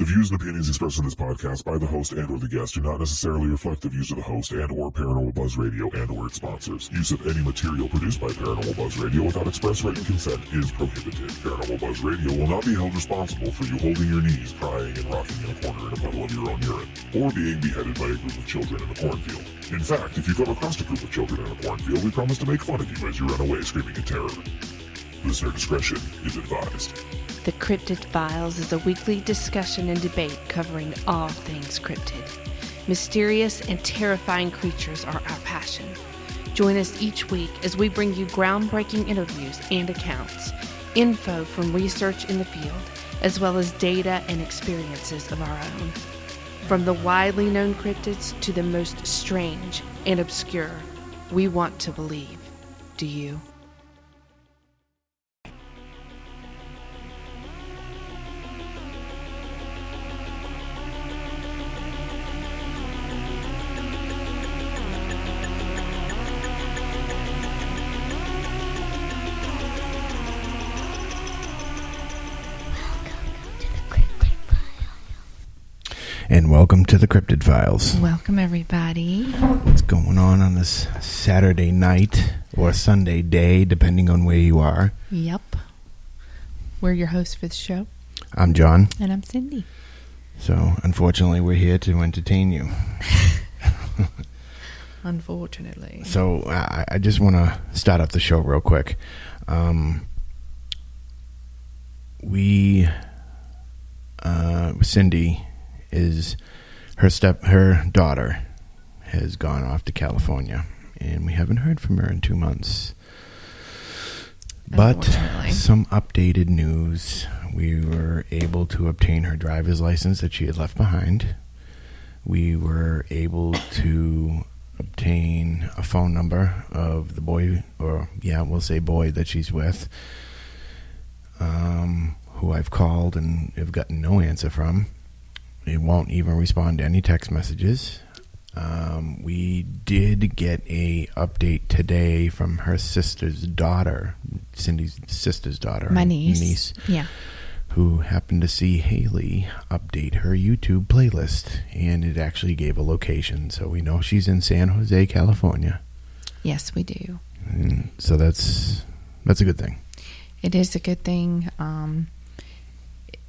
The views and opinions expressed in this podcast by the host and or the guest do not necessarily reflect the views of the host and or Paranormal Buzz Radio and or its sponsors. Use of any material produced by Paranormal Buzz Radio without express written consent is prohibited. Paranormal Buzz Radio will not be held responsible for you holding your knees, crying, and rocking in a corner in a puddle of your own urine, or being beheaded by a group of children in a cornfield. In fact, if you come across a group of children in a cornfield, we promise to make fun of you as you run away screaming in terror. Listener discretion is advised. The Cryptid Files is a weekly discussion and debate covering all things cryptid. Mysterious and terrifying creatures are our passion. Join us each week as we bring you groundbreaking interviews and accounts, info from research in the field, as well as data and experiences of our own. From the widely known cryptids to the most strange and obscure, we want to believe. Do you? And welcome to the Cryptid Files. Welcome, everybody. What's going on this Saturday night or Sunday day, depending on where you are? Yep. We're your hosts for the show. I'm John. And I'm Cindy. So, unfortunately, we're here to entertain you. Unfortunately. So, I just want to start off the show real quick. Cindy is her daughter has gone off to California, and we haven't heard from her in 2 months. But some updated news: we were able to obtain her driver's license that she had left behind. We were able to obtain a phone number of the boy, we'll say boy, that she's with, who I've called and have gotten no answer from. It won't even respond to any text messages. We did get a update today from her sister's daughter, Cindy's sister's daughter, my niece, yeah, who happened to see Haley update her YouTube playlist, and it actually gave a location, so we know she's in San Jose, California. Yes, we do. And so that's a good thing. It is a good thing.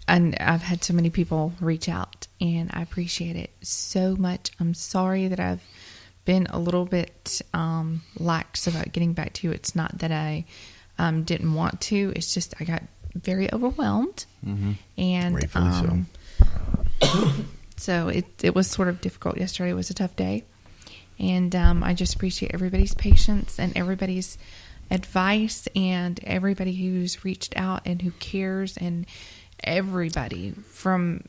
And I've had so many people reach out, and I appreciate it so much. I'm sorry that I've been a little bit lax about getting back to you. It's not that I didn't want to. It's just I got very overwhelmed. Mm-hmm. And rightfully so. So it was sort of difficult. Yesterday was a tough day. And I just appreciate everybody's patience and everybody's advice and everybody who's reached out and who cares, and everybody from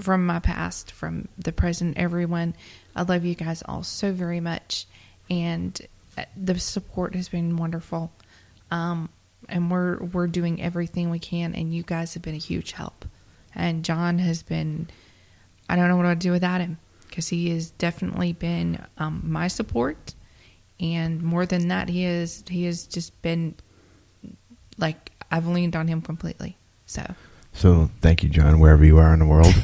my past, from the present, everyone. I love you guys all so very much, and the support has been wonderful. And we're doing everything we can, and you guys have been a huge help. And John has been, I don't know what I'd do without him, because he has definitely been my support, and more than that, he has just been like, I've leaned on him completely. So thank you, John, wherever you are in the world.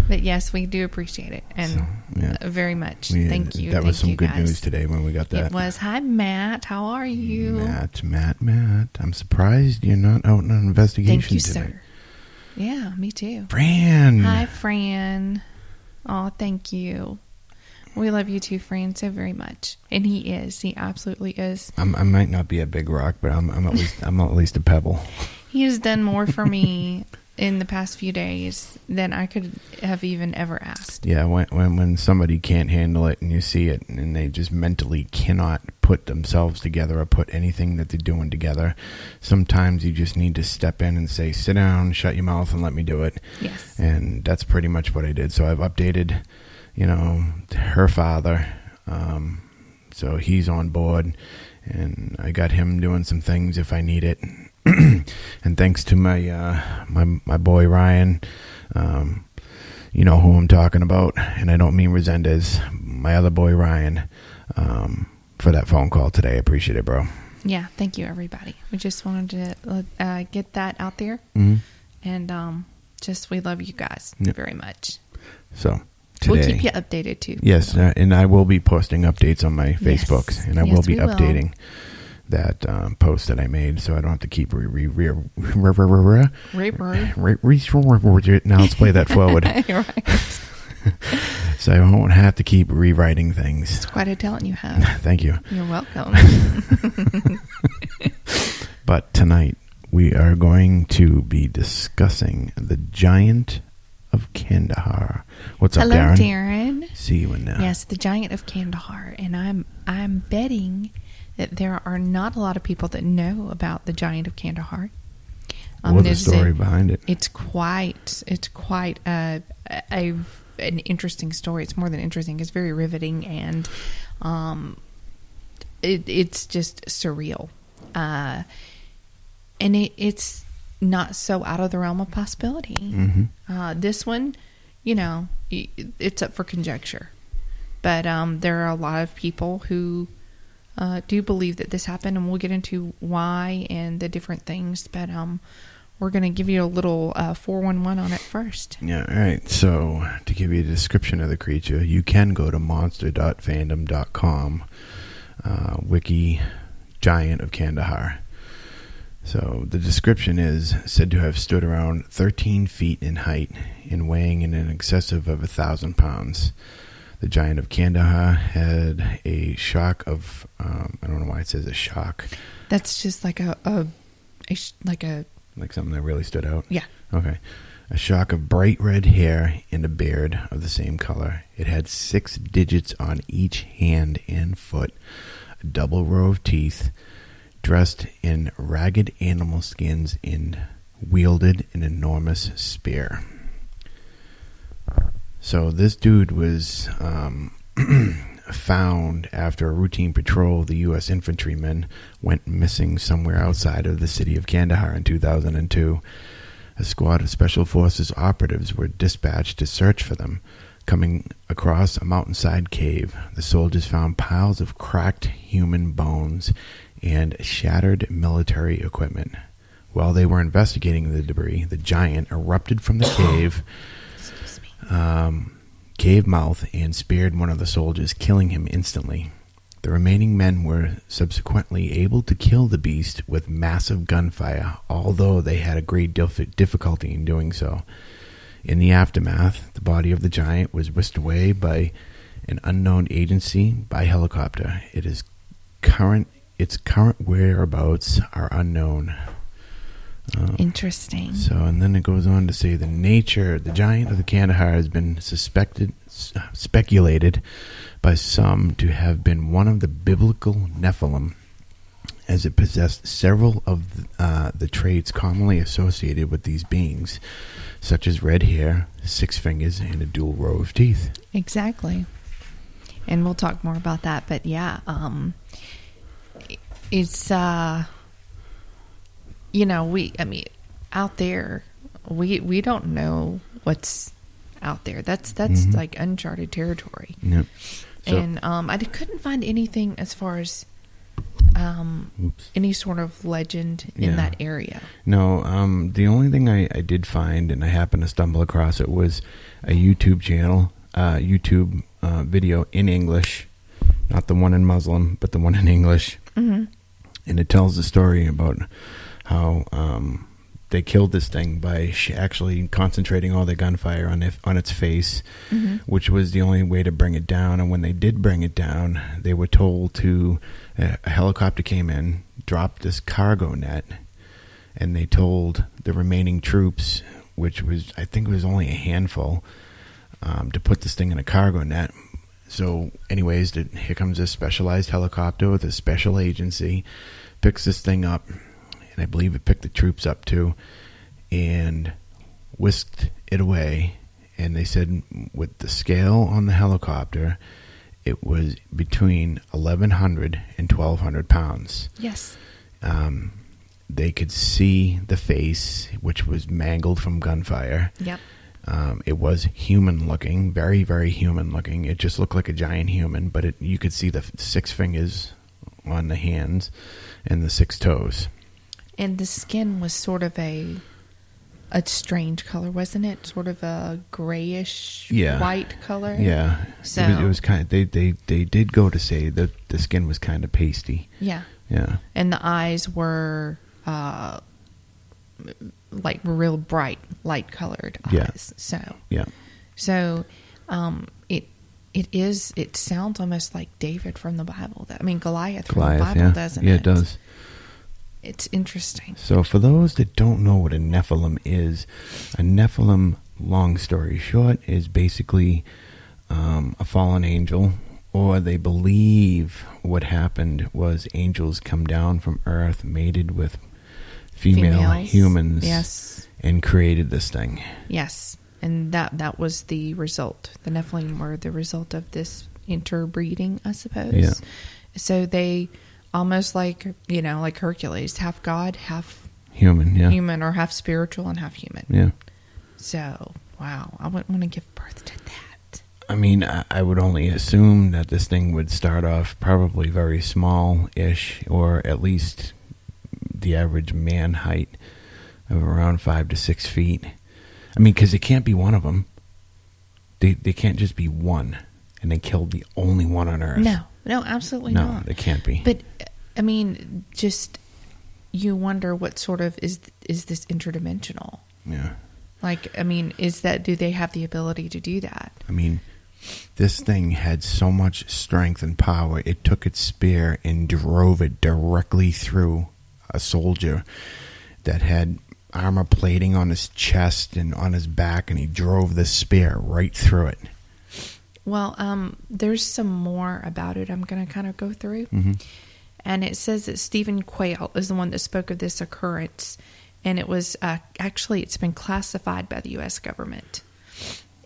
But yes, we do appreciate it, and very much. Thank you. That was some good guys. News today when we got that. It was. Hi, Matt. How are you? Matt. I'm surprised you're not out on an investigation today. Thank you, sir. Yeah, me too. Fran. Hi, Fran. Oh, thank you. We love you too, Fran, so very much. And he is. He absolutely is. I might not be a big rock, but I'm at least a pebble. He has done more for me in the past few days than I could have even ever asked. Yeah, when somebody can't handle it and you see it and they just mentally cannot put themselves together or put anything that they're doing together, sometimes you just need to step in and say, sit down, shut your mouth, and let me do it. Yes. And that's pretty much what I did. So I've updated her father, so he's on board, and I got him doing some things if I need it. And thanks to my boy Ryan, you know who I'm talking about, and I don't mean Resendez, my other boy Ryan, for that phone call today. I appreciate it, bro. Yeah, thank you, everybody. We just wanted to get that out there. Mm-hmm. And just we love you guys very much. So today, we'll keep you updated, too. Yes, and I will be posting updates on my Facebook. Yes. And I will be updating that post that I made, so I don't have to keep now let's play that forward. Right. So I won't have to keep rewriting things. It's quite a talent you have. Thank you. You're welcome. But tonight we are going to be discussing the Giant of Kandahar. What's up, Darren? Hello, Darren. See you in there. Yes, the Giant of Kandahar, and I'm betting that there are not a lot of people that know about the Giant of Kandahar. What's the story behind it? It's quite an interesting story. It's more than interesting. It's very riveting, and it's just surreal. And it's not so out of the realm of possibility. Mm-hmm. This one, it's up for conjecture. But there are a lot of people who do believe that this happened, and we'll get into why and the different things. But we're going to give you a little 411 on it first. Yeah, all right. So to give you a description of the creature, you can go to monster.fandom.com, wiki Giant of Kandahar. So the description is said to have stood around 13 feet in height and weighing in excess of 1,000 pounds. The Giant of Kandahar had a shock of, I don't know why it says a shock. That's just like Like something that really stood out? Yeah. Okay. A shock of bright red hair and a beard of the same color. It had 6 digits on each hand and foot, a double row of teeth, dressed in ragged animal skins, and wielded an enormous spear. So this dude was found after a routine patrol of the U.S. infantrymen went missing somewhere outside of the city of Kandahar in 2002. A squad of Special Forces operatives were dispatched to search for them. Coming across a mountainside cave, the soldiers found piles of cracked human bones and shattered military equipment. While they were investigating the debris, the giant erupted from the cave. Cave mouth and speared one of the soldiers, killing him instantly. The remaining men were subsequently able to kill the beast with massive gunfire, although they had a great difficulty in doing so. In the aftermath, the body of the giant was whisked away by an unknown agency by helicopter. Its current whereabouts are unknown. Interesting. So, and then it goes on to say the Giant of the Kandahar has been speculated by some to have been one of the biblical Nephilim, as it possessed several of the traits commonly associated with these beings, such as red hair, 6 fingers, and a dual row of teeth. Exactly. And we'll talk more about that. But yeah, it's out there, we don't know what's out there. That's like uncharted territory. Yep. So, And I couldn't find anything as far as any sort of legend in that area. No, the only thing I did find, and I happened to stumble across it, was a YouTube channel, YouTube video in English, not the one in Muslim, but the one in English. Mm-hmm. And it tells the story about how they killed this thing by actually concentrating all their gunfire on its face, which was the only way to bring it down. And when they did bring it down, they were told to a helicopter came in, dropped this cargo net, and they told the remaining troops, which was, I think it was only a handful, to put this thing in a cargo net. So anyways, here comes a specialized helicopter with a special agency, picks this thing up, and I believe it picked the troops up too, and whisked it away. And they said with the scale on the helicopter, it was between 1,100 and 1,200 pounds. Yes. They could see the face, which was mangled from gunfire. Yep. It was human looking, very, very human looking. It just looked like a giant human, but you could see the 6 fingers on the hands and the 6 toes. And the skin was sort of a strange color, wasn't it? Sort of a grayish white color. Yeah. So it was kind of, they did go to say that the skin was kind of pasty. Yeah. Yeah. And the eyes were like real bright, light colored eyes. Yeah. So it sounds almost like David from the Bible. Goliath from the Bible, doesn't it? Yeah, it does. It's interesting. So for those that don't know what a Nephilim is, a Nephilim, long story short, is basically a fallen angel, or they believe what happened was angels come down from earth, mated with females, humans, yes, and created this thing. Yes, and that was the result. The Nephilim were the result of this interbreeding, I suppose. Yeah. So they almost like Hercules, half God, half human, or half spiritual and half human. Yeah. So, wow, I wouldn't want to give birth to that. I would only assume that this thing would start off probably very small-ish, or at least the average man height of around 5 to 6 feet. Because it can't be one of them. They can't just be one, and they killed the only one on Earth. No, absolutely not. No, it can't be. But, just you wonder what sort of is this interdimensional? Yeah. Do they have the ability to do that? This thing had so much strength and power, it took its spear and drove it directly through a soldier that had armor plating on his chest and on his back, and he drove the spear right through it. Well, there's some more about it I'm going to kind of go through. Mm-hmm. And it says that Stephen Quayle is the one that spoke of this occurrence. And it was it's been classified by the U.S. government.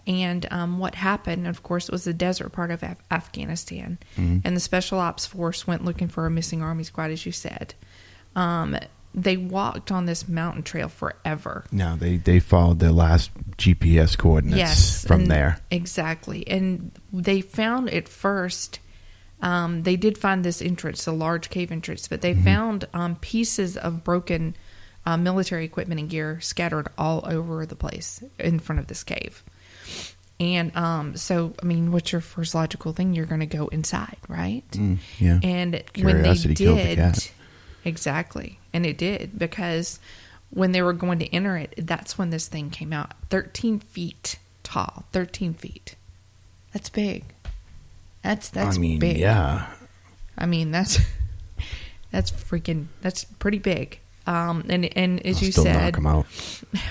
And what happened, of course, it was the desert part of Afghanistan. Mm-hmm. And the Special Ops Force went looking for a missing Army squad, as you said. They walked on this mountain trail forever. No, they followed their last GPS coordinates from there. Exactly. And they found at first, they did find this entrance, a large cave entrance, but they found pieces of broken military equipment and gear scattered all over the place in front of this cave. And what's your first logical thing? You're going to go inside, right? Yeah. And Curiosity when they killed the did, cat. Exactly, and it did, because when they were going to enter it, that's when this thing came out, 13 feet tall. 13 feet. That's big. That's big. Yeah. That's pretty big. And as I'll you still said, knock 'em out.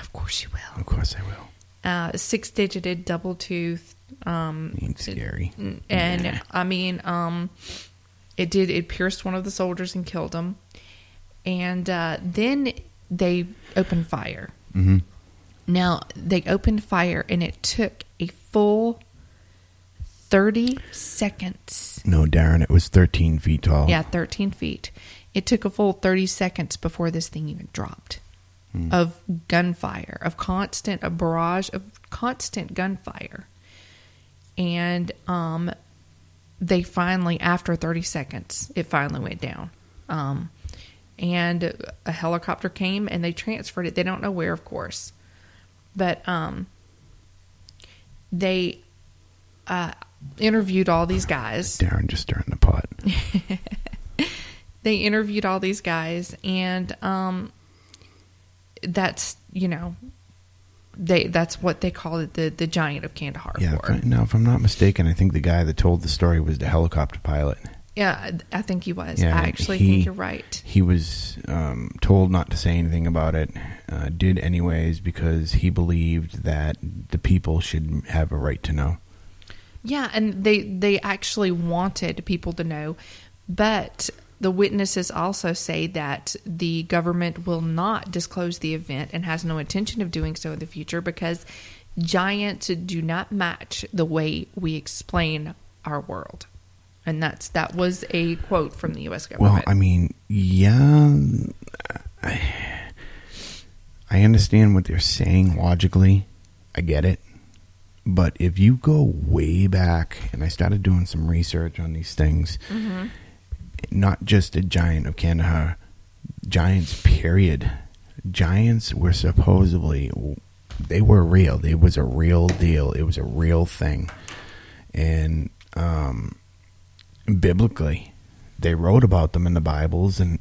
Of course you will. Of course I will. 6-digited, double tooth. Ain't scary. And it pierced one of the soldiers and killed him. And then they opened fire. Mm-hmm. Now, they opened fire, and it took a full 30 seconds. No, Darren, it was 13 feet tall. Yeah, 13 feet. It took a full 30 seconds before this thing even dropped. Of gunfire, a barrage of constant gunfire. And they finally, after 30 seconds, it finally went down. And a helicopter came, and they transferred it. They don't know where, of course. But they interviewed all these guys. Darren just stirring the pot. They interviewed all these guys, and that's that's what they call it, the Giant of Kandahar. Yeah. Now, if I'm not mistaken, I think the guy that told the story was the helicopter pilot. Yeah, I think he was. Yeah, I actually think you're right. He was told not to say anything about it, did anyways, because he believed that the people should have a right to know. Yeah, and they actually wanted people to know, but the witnesses also say that the government will not disclose the event and has no intention of doing so in the future, because giants do not match the way we explain our world. And that was a quote from the U.S. government. Well, yeah, I understand what they're saying logically. I get it. But if you go way back, and I started doing some research on these things, not just a giant of Kandahar, giants, period. Giants were supposedly, they were real. It was a real deal. It was a real thing. And biblically, they wrote about them in the Bibles and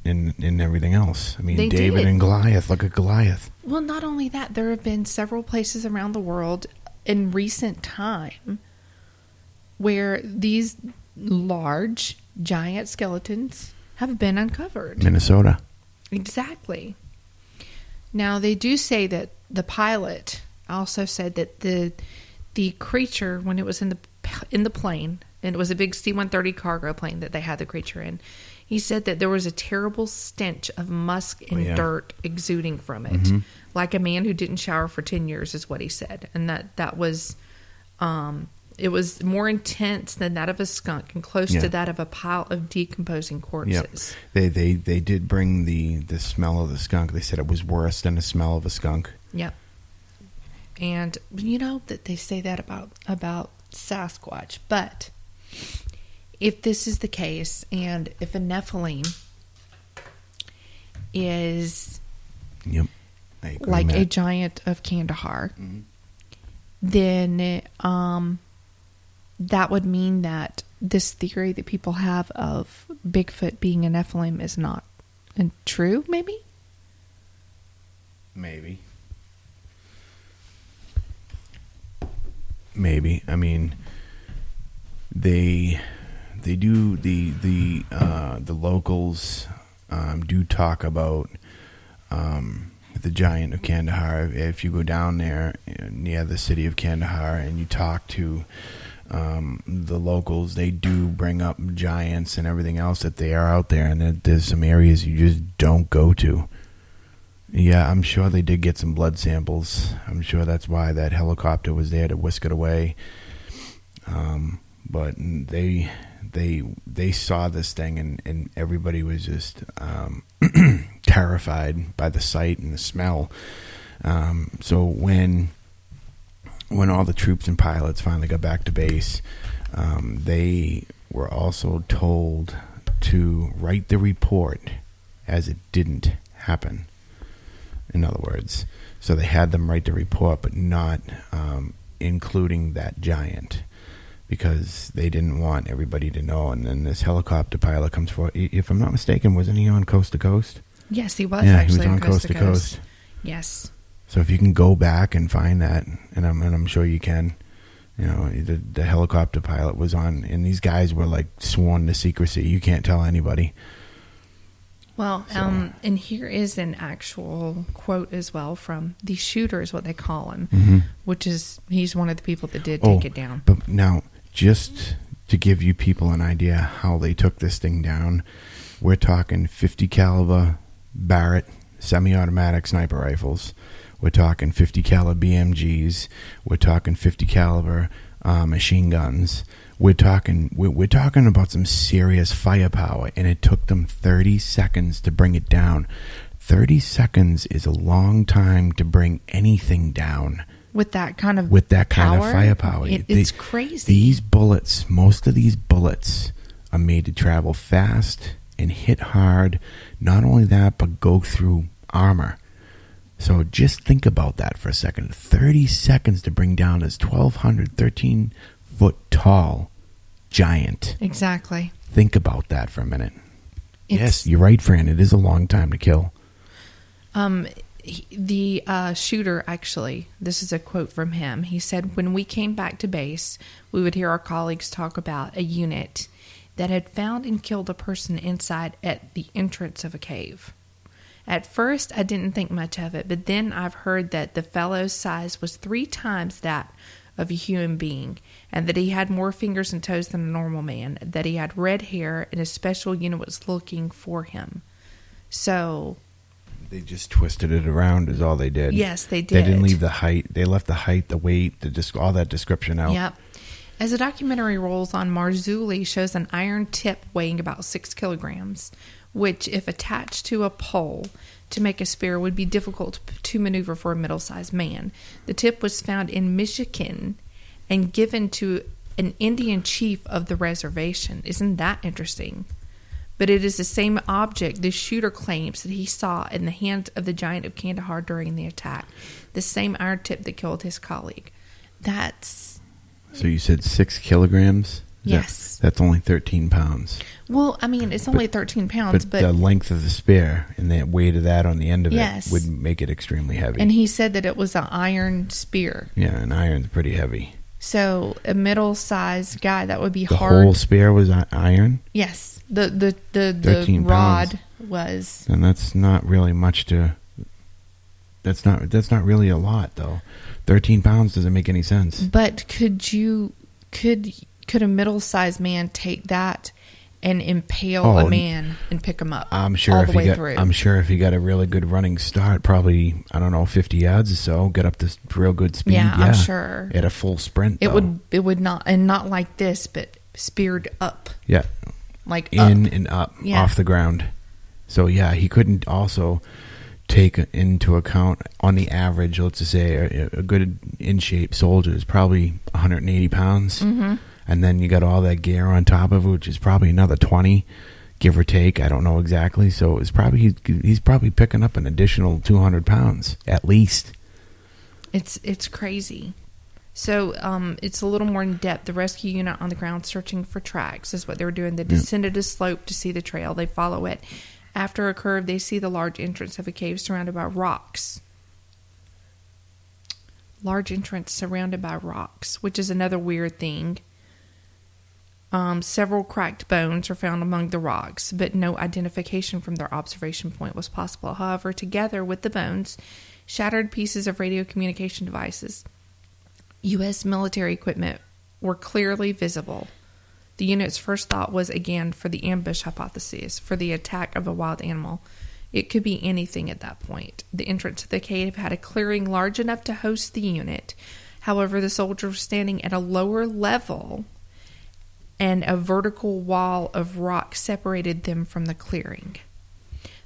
everything else. I mean, They David did. and Goliath. Look at Goliath. Well, not only that, there have been several places around the world in recent time where these large giant skeletons have been uncovered. Minnesota. Exactly. Now, they do say that the pilot also said that the creature, when it was in the plane, and it was a big C-130 cargo plane that they had the creature in, he said that there was a terrible stench of musk and dirt exuding from it, like a man who didn't shower for 10 years, is what he said, and that was, it was more intense than that of a skunk and close to that of a pile of decomposing corpses. Yep. They did bring the smell of the skunk. They said it was worse than the smell of a skunk. Yep. And you know that they say that about Sasquatch, but if this is the case, and if a Nephilim is like a giant of Kandahar, then that would mean that this theory that people have of Bigfoot being a Nephilim is not true, maybe? Maybe. I mean, they do the locals do talk about the Giant of Kandahar. If you go down there near the city of Kandahar and you talk to the locals, they do bring up giants and everything else, that they are out there, and that there's some areas you just don't go to. Yeah, I'm sure they did get some blood samples. I'm sure that's why that helicopter was there to whisk it away. But they saw this thing, and everybody was just terrified by the sight and the smell. So when all the troops and pilots finally got back to base, they were also told to write the report as it didn't happen. In other words, so they had them write the report, but not including that giant, because they didn't want everybody to know. And then this helicopter pilot comes forward. If I'm not mistaken, wasn't he on Coast to Coast? Yes, he was. Yeah, actually he was on Coast to Coast. Yes. So if you can go back and find that, and I'm sure you can, you know, the helicopter pilot was on, and these guys were like sworn to secrecy. You can't tell anybody. Well, and here is an actual quote as well from the shooter, is what they call him, which is, he's one of the people that did take it down. But now, just to give you people an idea how they took this thing down, we're talking 50 caliber Barrett semi-automatic sniper rifles. We're talking 50 caliber BMGs. We're talking 50 caliber machine guns. We're talking about some serious firepower, and it took them 30 seconds to bring it down. 30 seconds is a long time to bring anything down. With that kind of firepower. It's crazy. These bullets, most of these bullets are made to travel fast and hit hard. Not only that, but go through armor. So just think about that for a second. 30 seconds to bring down this 1,200, 13-foot tall giant. Exactly. Think about that for a minute. Yes, you're right, Fran. It is a long time to kill. The shooter, actually, this is a quote from him. He said, "When we came back to base, we would hear our colleagues talk about a unit that had found and killed a person inside at the entrance of a cave. At first, I didn't think much of it, but then I've heard that the fellow's size was 3 times that of a human being, and that he had more fingers and toes than a normal man, that he had red hair, and a special unit was looking for him." So they just twisted it around is all they did. Yes, they did. They didn't leave the height. They left the height, the weight, all that description out. Yep. As the documentary rolls on, Marzulli shows an iron tip weighing about 6 kilograms, which, if attached to a pole to make a spear, would be difficult to maneuver for a middle-sized man. The tip was found in Michigan and given to an Indian chief of the reservation. Isn't that interesting? but it is the same object the shooter claims that he saw in the hands of the Giant of Kandahar during the attack. The same iron tip that killed his colleague. That's... So you said 6 kilograms? Yes. That's only 13 pounds. Well, I mean, it's only 13 pounds, but the length of the spear and the weight of that on the end of Yes. it would make it extremely heavy. And he said that it was an iron spear. Yeah, an iron's pretty heavy. So a middle-sized guy, that would be The hard. whole spear was iron? Yes. The 13 rod pounds. was... And that's not really much to... That's not really a lot, though. 13 pounds doesn't make any sense. But could a middle-sized man take that and impale a man and pick him up? I'm sure all if the way he got, through. I'm sure if he got a really good running start, probably 50 yards or so, get up to real good speed. Yeah, I'm sure. At a full sprint, It would not, and not like this, but speared up. Yeah, Like in up. and up Yeah. off the ground. So yeah, he couldn't also take into account on the average. Let's just say a good in shape soldier is probably 180 pounds. Mm-hmm. And then you got all that gear on top of it, which is probably another 20, give or take. I don't know exactly. So it's probably he's probably picking up an additional 200 pounds at least. It's crazy. So it's a little more in depth. The rescue unit on the ground searching for tracks is what they were doing. They descended a slope to see the trail. They follow it. After a curve, they see the large entrance of a cave surrounded by rocks. Large entrance surrounded by rocks, which is another weird thing. Several cracked bones are found among the rocks, but no identification from their observation point was possible. However, together with the bones, shattered pieces of radio communication devices, U.S. military equipment were clearly visible. The unit's first thought was again for the ambush hypothesis, for the attack of a wild animal. It could be anything at that point. The entrance to the cave had a clearing large enough to host the unit. However, the soldiers were standing at a lower level, and a vertical wall of rock separated them from the clearing.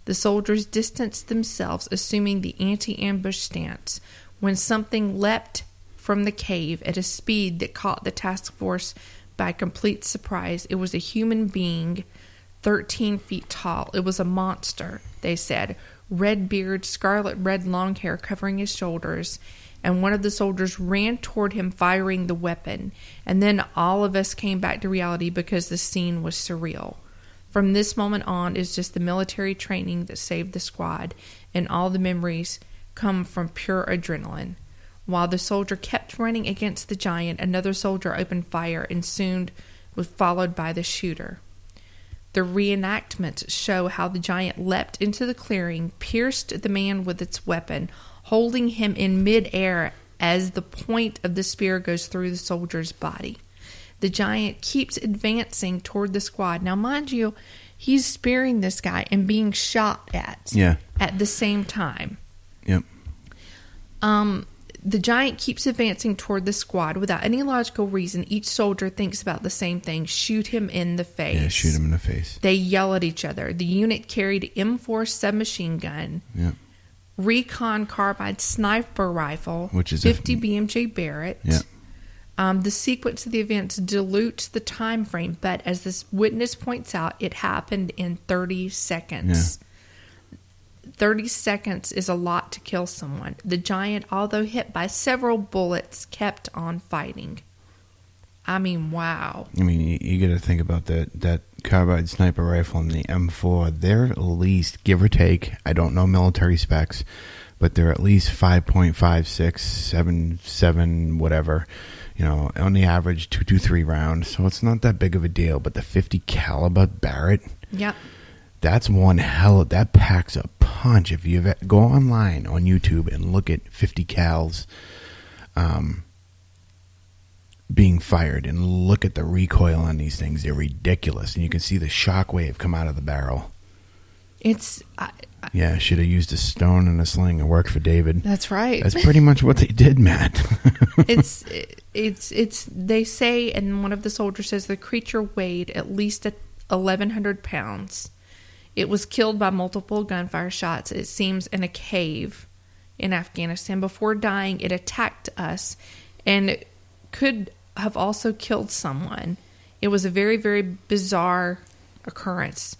The soldiers distanced themselves, assuming the anti-ambush stance, when something leapt from the cave at a speed that caught the task force by complete surprise. It was a human being, 13 feet tall. It was a monster, they said. Red beard, scarlet red long hair covering his shoulders. And one of the soldiers ran toward him, firing the weapon. And then all of us came back to reality because the scene was surreal. From this moment on, it's just the military training that saved the squad, and all the memories come from pure adrenaline. While the soldier kept running against the giant, another soldier opened fire and soon was followed by the shooter. The reenactments show how the giant leapt into the clearing, pierced the man with its weapon, holding him in midair as the point of the spear goes through the soldier's body. The giant keeps advancing toward the squad. Now, mind you, he's spearing this guy and being shot at the same time. Yep. The giant keeps advancing toward the squad without any logical reason. Each soldier thinks about the same thing: shoot him in the face. Yeah, shoot him in the face. They yell at each other. The unit carried M4 submachine gun, recon carbide sniper rifle, which is 50 BMJ Barrett. Yeah. The sequence of the events dilutes the time frame, but as this witness points out, it happened in 30 seconds. Yeah. 30 seconds is a lot to kill someone. The giant, although hit by several bullets, kept on fighting. I mean, wow. I mean, you got to think about that carbide sniper rifle and the M4. They're at least, give or take, I don't know military specs, but they're at least 5.56, 7, whatever. You know, on the average 2-3 rounds. So it's not that big of a deal. But the 50 caliber Barrett, Yep. that's one that packs a punch. If you go online on YouTube and look at 50 cals being fired and look at the recoil on these things, they're ridiculous. And you can see the shockwave come out of the barrel. It's... Yeah, should have used a stone and a sling. It worked for David. That's right. That's pretty much what they did, Matt. It's they say, and one of the soldiers says the creature weighed at least 1,100 pounds. It was killed by multiple gunfire shots, it seems, in a cave in Afghanistan. Before dying, it attacked us and could have also killed someone. It was a very, very bizarre occurrence.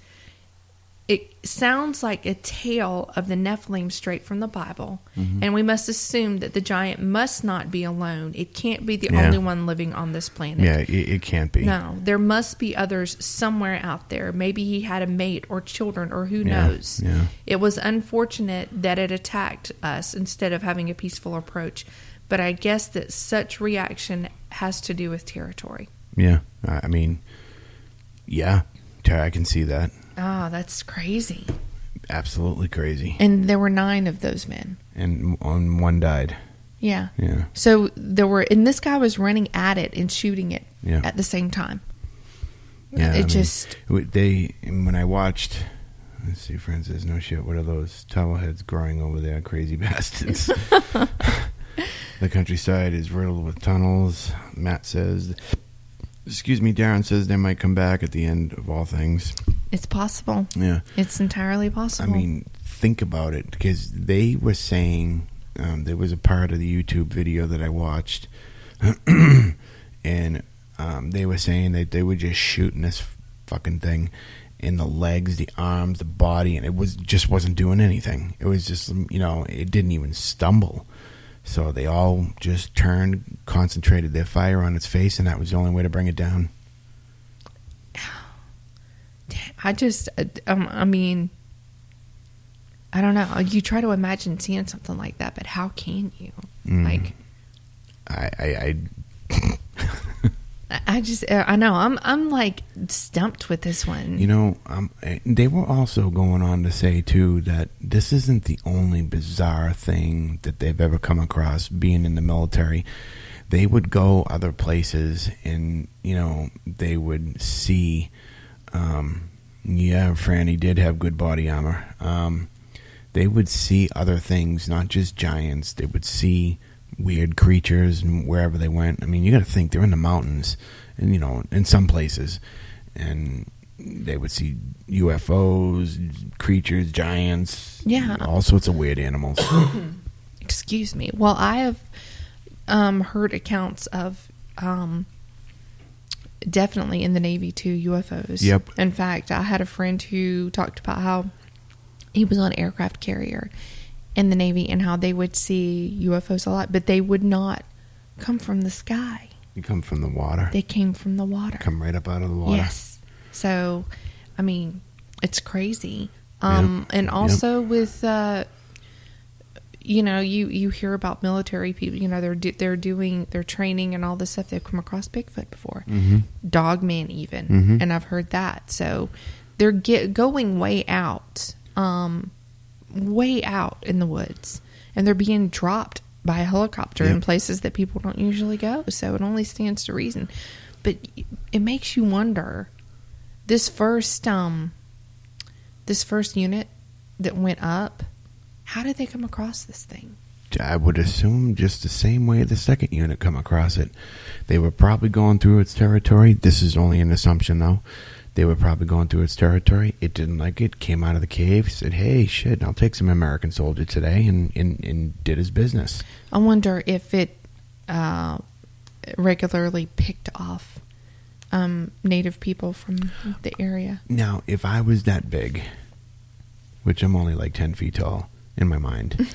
it sounds like a tale of the Nephilim straight from the Bible. And we must assume that the giant must not be alone. It can't be the only one living on this planet. Yeah, it can't be. No, there must be others somewhere out there. Maybe he had a mate or children, or who knows. Yeah. It was unfortunate that it attacked us instead of having a peaceful approach. But I guess that such reaction has to do with territory. Yeah, I mean, yeah, I can see that. Oh, that's crazy. Absolutely crazy. And there were 9 of those men. And one died. Yeah. Yeah. So there were, and this guy was running at it and shooting it Yeah. at the same time. Yeah, When I watched, let's see, Francis, no shit, what are those towel heads growing over there, crazy bastards? The countryside is riddled with tunnels. Matt says, Darren says they might come back at the end of all things. It's possible. Yeah. It's entirely possible. I mean, think about it, because they were saying, there was a part of the YouTube video that I watched, and they were saying that they were just shooting this fucking thing in the legs, the arms, the body, and it wasn't doing anything. It was just, it didn't even stumble. So they all just turned, concentrated their fire on its face, and that was the only way to bring it down. I mean, I don't know. You try to imagine seeing something like that, but how can you? Like, I know. I'm like stumped with this one. They were also going on to say too that this isn't the only bizarre thing that they've ever come across being in the military. They would go other places and, they would see, Franny did have good body armor. They would see other things, not just giants. They would see weird creatures and wherever they went. I mean, you got to think they're in the mountains and, in some places, and they would see UFOs, creatures, giants, all sorts of weird animals. Excuse me. Well, I have heard accounts of definitely in the Navy too, UFOs. Yep. In fact, I had a friend who talked about how he was on an aircraft carrier in the Navy and how they would see UFOs a lot, but they would not come from the sky. They come from the water. They came from the water. Come right up out of the water. Yes. So, I mean, it's crazy. And also with, you hear about military people, they're training and all this stuff. They've come across Bigfoot before. Dogmen even. And I've heard that. So they're going way out in the woods, and they're being dropped by a helicopter in places that people don't usually go. So it only stands to reason. But it makes you wonder, this first unit that went up, how did they come across this thing? I would assume just the same way the second unit come across it. They were probably going through its territory. This is only an assumption, though. They were probably going through its territory. It didn't like it, came out of the cave, said, hey, shit, I'll take some American soldier today, and did his business. I wonder if it regularly picked off native people from the area. Now, if I was that big, which I'm only like 10 feet tall in my mind,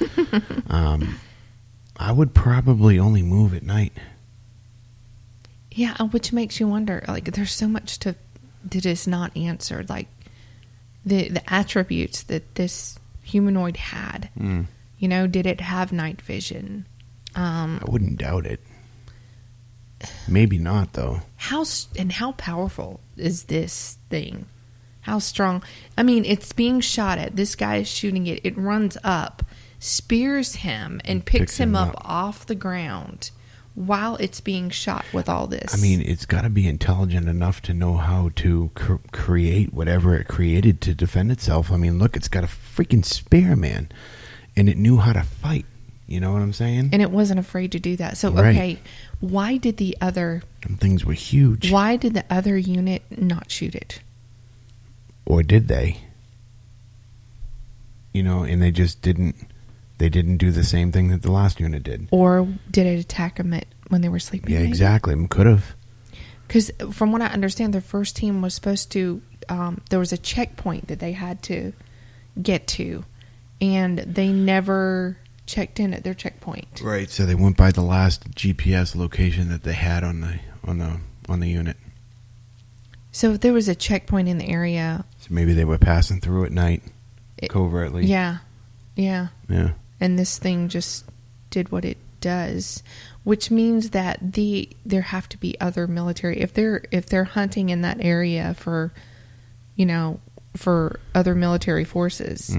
I would probably only move at night. Yeah, which makes you wonder, like, there's so much that is not answered, like the attributes that this humanoid had. Did it have night vision? I wouldn't doubt it. Maybe not, though. How powerful is this thing? How strong? I mean, it's being shot at. This guy is shooting it. It runs up, spears him, and picks him up off the ground while it's being shot with all this. I mean, it's got to be intelligent enough to know how to create whatever it created to defend itself. I mean, look, it's got a freaking spear, man. And it knew how to fight. You know what I'm saying? And it wasn't afraid to do that. So, right. Okay, why did the other... Them things were huge. Why did the other unit not shoot it? Or did they? And they just didn't... They didn't do the same thing that the last unit did. Or did it attack them when they were sleeping? Yeah, exactly. Could have. Because from what I understand, the first team was supposed to there was a checkpoint that they had to get to, and they never checked in at their checkpoint. Right. So they went by the last GPS location that they had on the unit. So if there was a checkpoint in the area, So maybe they were passing through at night, covertly. yeah. Yeah. And this thing just did what it does, which means that there have to be other military, if they're hunting in that area for other military forces,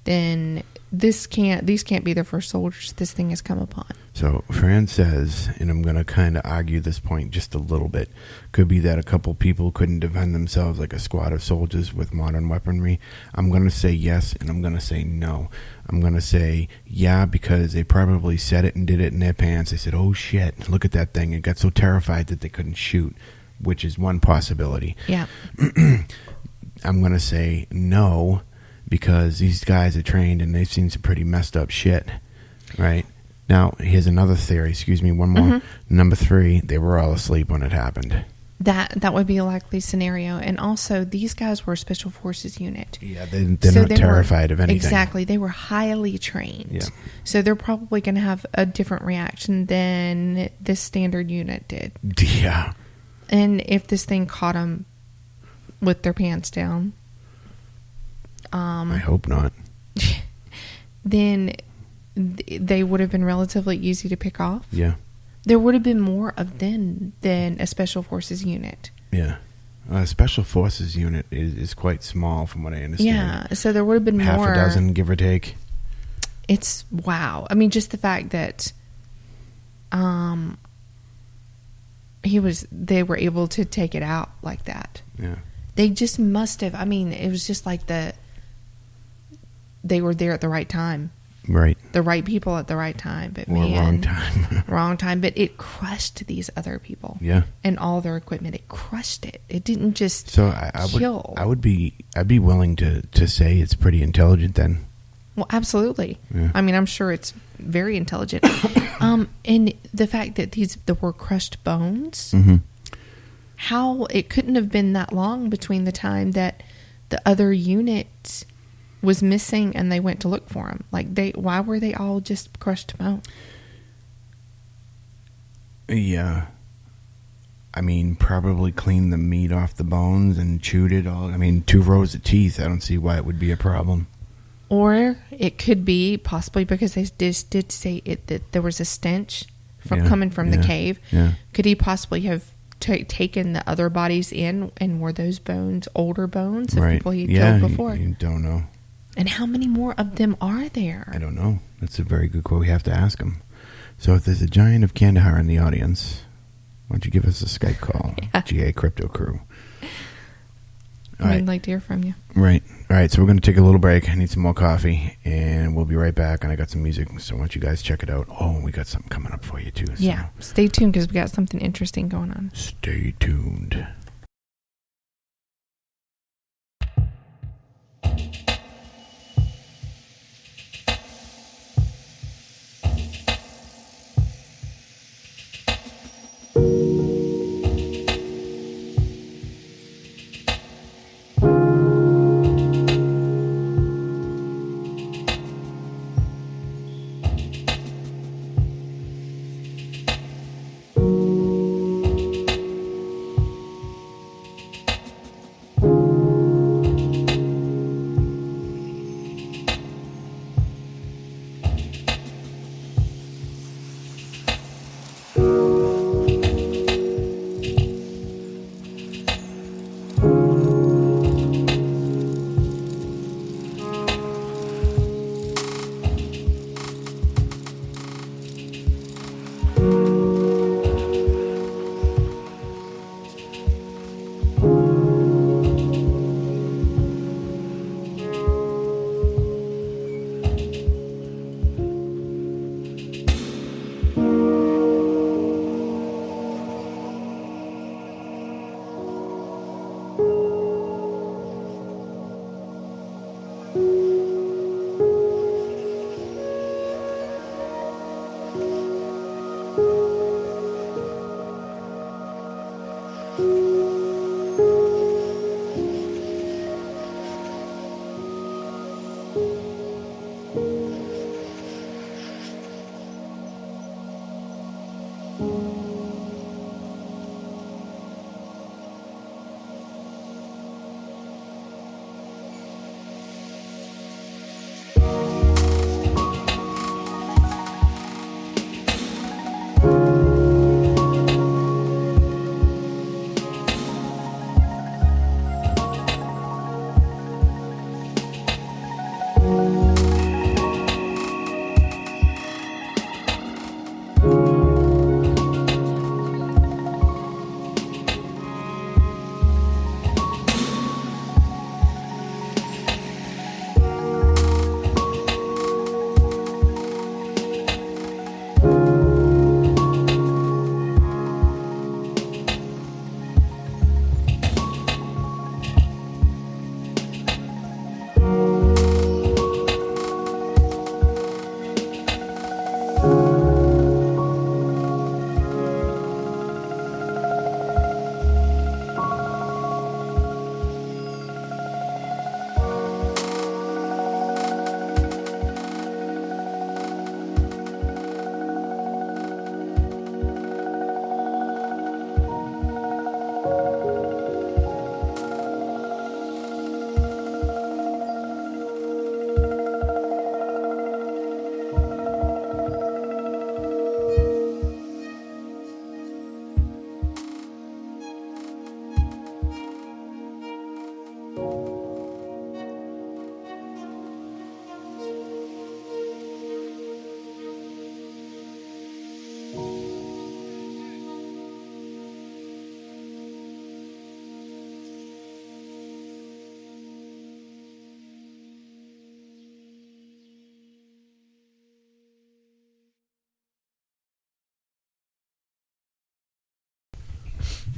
then these can't be the first soldiers this thing has come upon. So Fran says, and I'm going to kind of argue this point just a little bit, could be that a couple people couldn't defend themselves like a squad of soldiers with modern weaponry. I'm going to say yes, and I'm going to say no. I'm going to say yeah, because they probably said it and did it in their pants. They said, oh shit, look at that thing. It got so terrified that they couldn't shoot, which is one possibility. Yeah. I'm going to say no, because these guys are trained and they've seen some pretty messed up shit, right? Now, here's another theory. Excuse me, one more. Number 3, they were all asleep when it happened. That would be a likely scenario. And also, these guys were a special forces unit. Yeah, they're not terrified of anything. Exactly. They were highly trained. Yeah. So they're probably going to have a different reaction than this standard unit did. Yeah. And if this thing caught them with their pants down, I hope not. then they would have been relatively easy to pick off. Yeah. There would have been more of them than a special forces unit. Yeah. A special forces unit is quite small from what I understand. Yeah, so there would have been half more. a dozen, give or take. It's wow. I mean, just the fact that they were able to take it out like that. Yeah. They just must have. I mean, it was just like they were there at the right time. Right. The right people at the right time. But wrong time. Wrong time. But it crushed these other people. Yeah. And all their equipment. It crushed it. It didn't just kill. I'd be willing to say it's pretty intelligent then. Well, absolutely. Yeah. I mean, I'm sure it's very intelligent. And the fact that there were crushed bones, how it couldn't have been that long between the time that the other unit was missing and they went to look for him. Like why were they all just crushed bone? Yeah. I mean, probably cleaned the meat off the bones and chewed it all. I mean, 2 rows of teeth. I don't see why it would be a problem. Or it could be possibly because they did say that there was a stench coming from the cave. Yeah. Could he possibly have taken the other bodies in, and were those bones older bones of people he killed before? You don't know. And how many more of them are there? I don't know. That's a very good quote. We have to ask him. So if there's a Giant of Kandahar in the audience, why don't you give us a Skype call? GA Crypto Crew. I'd like to hear from you. Right. All right. So we're going to take a little break. I need some more coffee, and we'll be right back. And I got some music, so why don't you guys check it out? Oh, we got something coming up for you, too. So yeah. Stay tuned because we got something interesting going on. Stay tuned.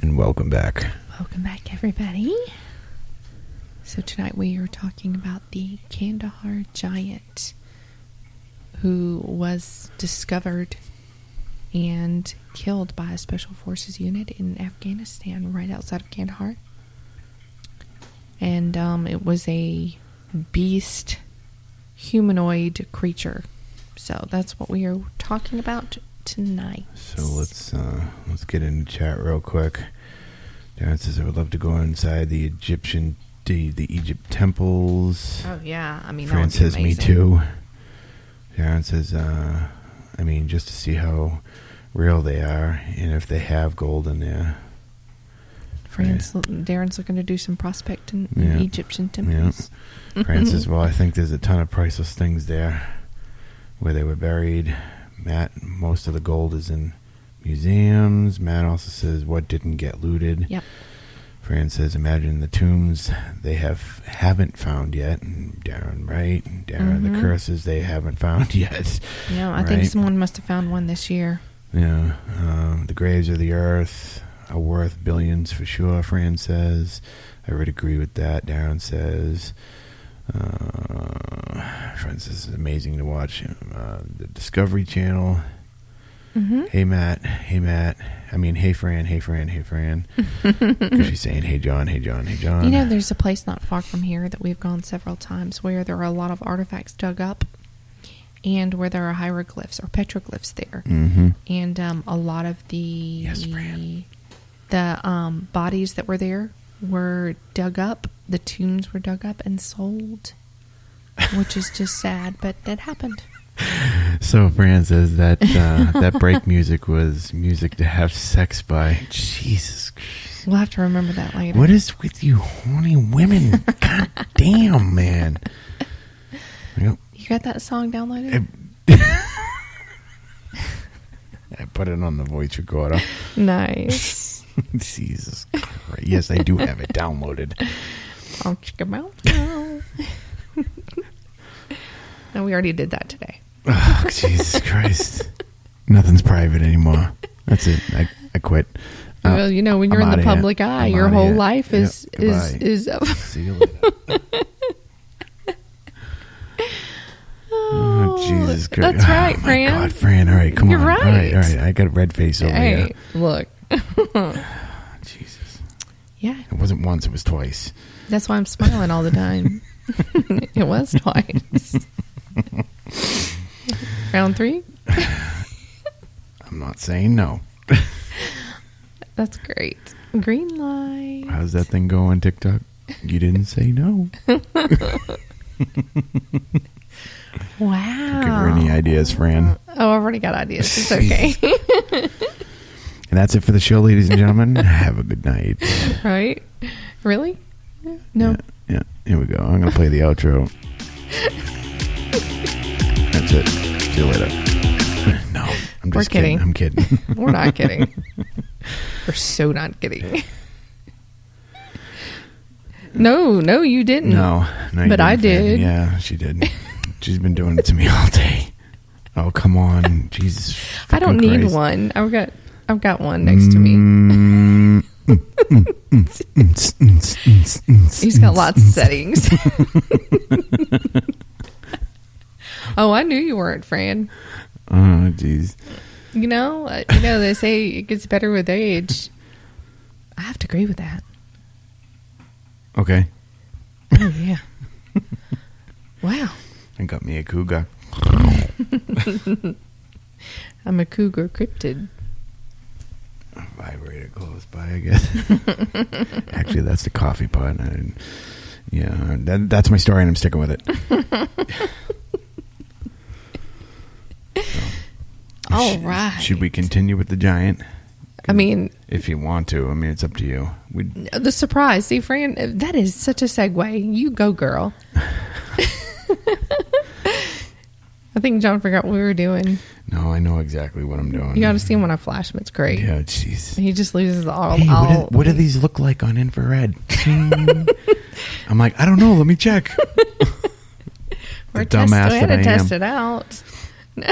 And welcome back. Welcome back, everybody. So tonight we are talking about the Kandahar Giant, who was discovered and killed by a Special Forces unit in Afghanistan right outside of Kandahar. And it was a beast humanoid creature. So that's what we are talking about tonight. So let's get into chat real quick. Darren says, I would love to go inside the Egypt temples. Oh yeah, I mean, Fran that would be says, me amazing. too. Darren says, I mean, just to see how real they are and if they have gold in there. Darren's looking to do some prospecting in Egyptian temples. Yeah. Fran says, well, I think there's a ton of priceless things there where they were buried. Matt, most of the gold is in museums. Matt also says, what didn't get looted? Yep. Fran says, imagine the tombs they haven't found yet. And Darren, right? And Darren, the curses they haven't found yet. Yeah, I think someone must have found one this year. Yeah. The graves of the earth are worth billions for sure, Fran says. I would agree with that, Darren says. Fran says, it's amazing to watch the Discovery Channel. Mm-hmm. Hey, Matt. I mean, hey, Fran. Because she's saying, hey, John. You know, there's a place not far from here that we've gone several times where there are a lot of artifacts dug up and where there are hieroglyphs or petroglyphs there. Mm-hmm. And a lot of the bodies that were there were dug up. The tombs were dug up and sold, which is just sad, but that happened. So Fran says that that break music was music to have sex by. Jesus Christ. We'll have to remember that later. What is with you horny women? God damn, man. Yep. You got that song downloaded? I put it on the voice recorder. Nice. Jesus Christ. Yes, I do have it downloaded. Oh, check 'em out. No, we already did that today. Oh, Jesus Christ. Nothing's private anymore. That's it. I quit. Well, you know, when you're in the public eye, your whole life is See you later. Oh, Jesus Christ. That's right, Fran. Oh, my God, Fran. All right, come You're on. right. All right. I got a red face over here. Hey, look. Jesus. Yeah. It wasn't once, it was twice. That's why I'm smiling all the time. It was twice. Round 3? I'm not saying no. That's great. Green light. How's that thing go on TikTok? You didn't say no. Wow. Give her any ideas, Fran. Oh, I've already got ideas. It's okay. And that's it for the show, ladies and gentlemen. Have a good night. Right? Really? No. Yeah. Here we go. I'm going to play the outro. That's it. See you later. No, I'm just kidding. I'm kidding. We're not kidding. We're so not kidding. No, you didn't. No, you but I didn't, Fran. did. Yeah, she did. She's been doing it to me all day. Oh, come on. Jesus. I don't need Christ. one. I've got one next to me. He's got lots of settings. Oh, I knew you weren't, Fran. Oh, jeez. You know, they say it gets better with age. I have to agree with that. Okay. Oh, yeah. Wow. I got me a cougar. I'm a cougar cryptid. Vibrator close by, I guess. Actually, that's the coffee pot. That's my story, and I'm sticking with it. All right. Should we continue with the Giant? I mean, if you want to. I mean, it's up to you. The surprise. See, Fran, that is such a segue. You go, girl. I think John forgot what we were doing. No, I know exactly what I'm doing. You got to see him when I flash him. It's great. Yeah, jeez. He just loses all. Hey, what do these look like on infrared? I'm like, I don't know. Let me check. We're had to test it out. No.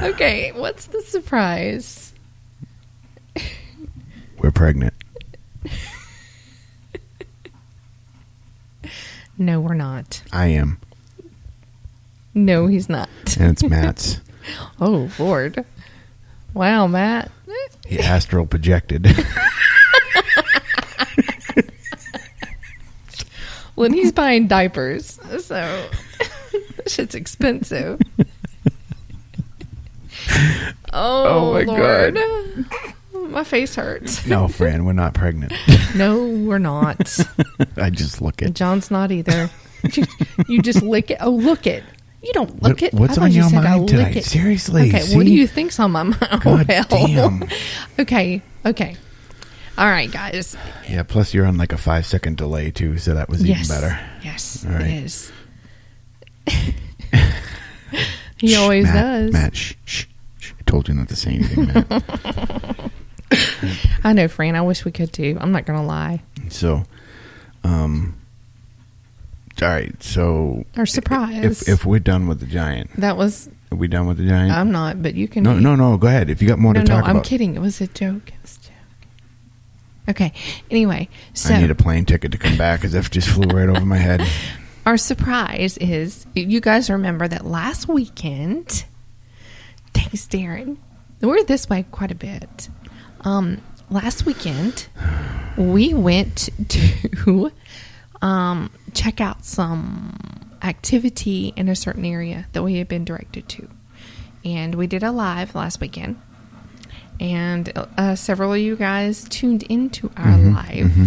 Okay, what's the surprise? We're pregnant. No, we're not. I am. No, he's not. And it's Matt's. Oh, Lord. Wow, Matt. He astral projected. Well, and he's buying diapers, so that shit's expensive. Oh my Lord. God. My face hurts. No, Fran, we're not pregnant. No, we're not. I just look it. John's not either. You just lick it. Oh, look it. You don't look it. What's on your mind tonight? Seriously. Okay, see? what do you think's on my mind? God damn. Okay. All right, guys. Yeah, plus you're on like a 5-second delay too, so that was even better. Yes, all right. It is. He always does. Matt, shh. I told you not to say anything, Matt. I know, Fran. I wish we could too. I'm not going to lie. So, all right. So, our surprise. If we're done with the Giant, Are we done with the Giant? I'm not, but you can. No. Go ahead. If you got more to talk about. I'm kidding. It was a joke. Okay. Anyway, so I need a plane ticket to come back because that just flew right over my head. Our surprise is, you guys remember that last weekend. Thanks, Darren. We're this way quite a bit. Last weekend, we went to check out some activity in a certain area that we had been directed to. And we did a live last weekend. And several of you guys tuned into our live. Mm-hmm.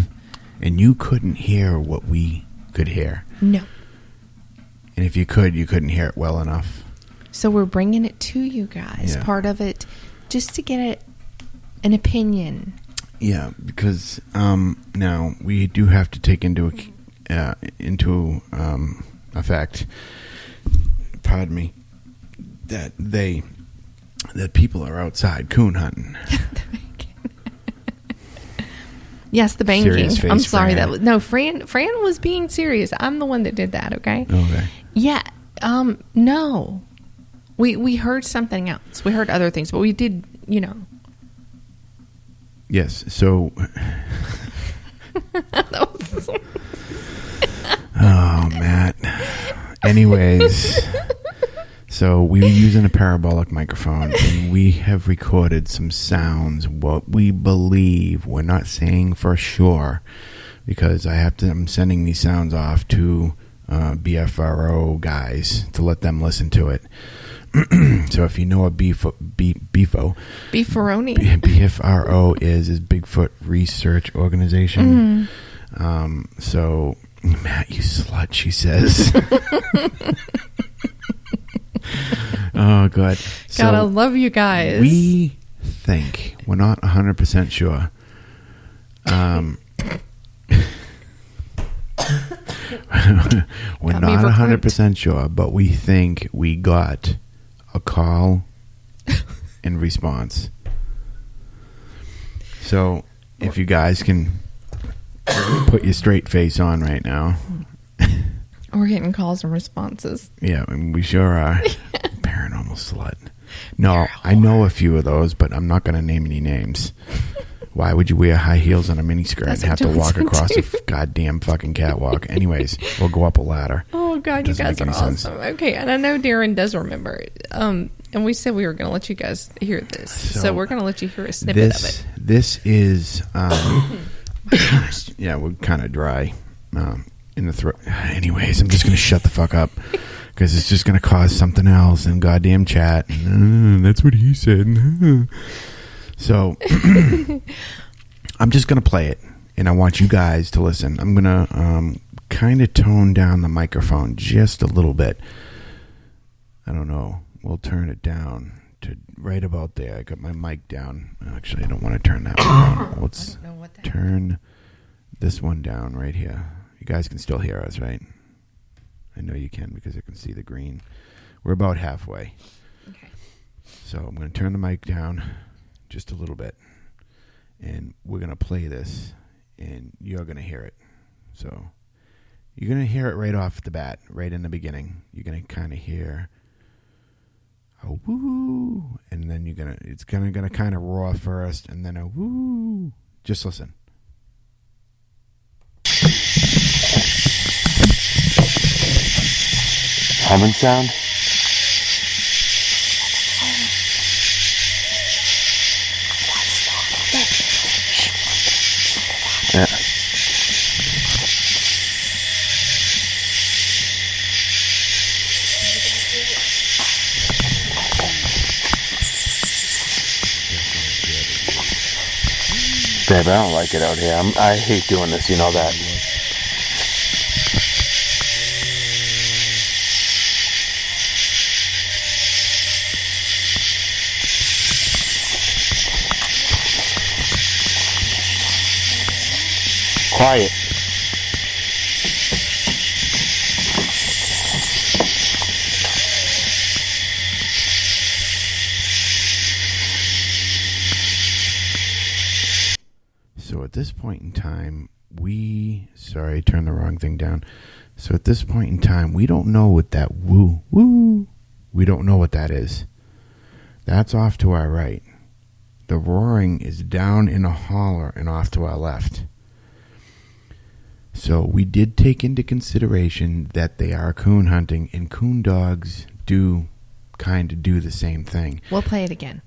And you couldn't hear what we could hear. No. And if you could, you couldn't hear it well enough. So we're bringing it to you guys. Yeah. Part of it, just to get an opinion. Yeah, because now we do have to take into effect, pardon me, that people are outside coon hunting. Yes, the banking. Face, I'm sorry. Fran. Fran was being serious. I'm the one that did that. Okay. Okay. Yeah. No. We heard something else. We heard other things, but we did. Yes. So. Oh, Matt. Anyways. So we were using a parabolic microphone, and we have recorded some sounds. What we believe, we're not saying for sure, because I'm sending these sounds off to BFRO guys to let them listen to it. So if you know what BFO, Beefaroni. BFRO is Bigfoot Research Organization. So, Matt, you slut, she says. Oh, God. So God, I love you guys. we think, we're not 100% sure. We're Got me not verklempt. 100% sure, but we think we got a call in response. So if you guys can put your straight face on right now. We're getting calls and responses. Yeah, we sure are. Paranormal slut. No, I know a few of those, but I'm not going to name any names. Why would you wear high heels and a miniskirt and have to walk across a goddamn fucking catwalk? Anyways, we'll go up a ladder. Oh, God, you Doesn't guys make are any sense. awesome. Okay, and I know Darren does remember. And we said we were going to let you guys hear this. So we're going to let you hear a snippet of it. This is, yeah, we're kind of dry in the throat. Anyways, I'm just going to shut the fuck up because it's just going to cause something else in goddamn chat. That's what he said. So I'm just going to play it, and I want you guys to listen. I'm going to kind of tone down the microphone just a little bit. I don't know. We'll turn it down to right about there. I got my mic down. Actually, I don't want to turn that one down. Let's turn this one down right here. You guys can still hear us, right? I know you can because I can see the green. We're about halfway. Okay. So I'm going to turn the mic down just a little bit, and we're going to play this, and you're going to hear it. So you're going to hear it right off the bat, right in the beginning. You're going to kind of hear a woo, and then it's going to kind of roar first, and then a woo. Just listen. Humming sound? Yeah. Babe, I don't like it out here. I hate doing this, you know that. Quiet. So at this point in time, sorry, I turned the wrong thing down. So at this point in time, we don't know what that woo, we don't know what that is. That's off to our right. The roaring is down in a holler and off to our left. So we did take into consideration that they are coon hunting, and coon dogs do kind of do the same thing. We'll play it again.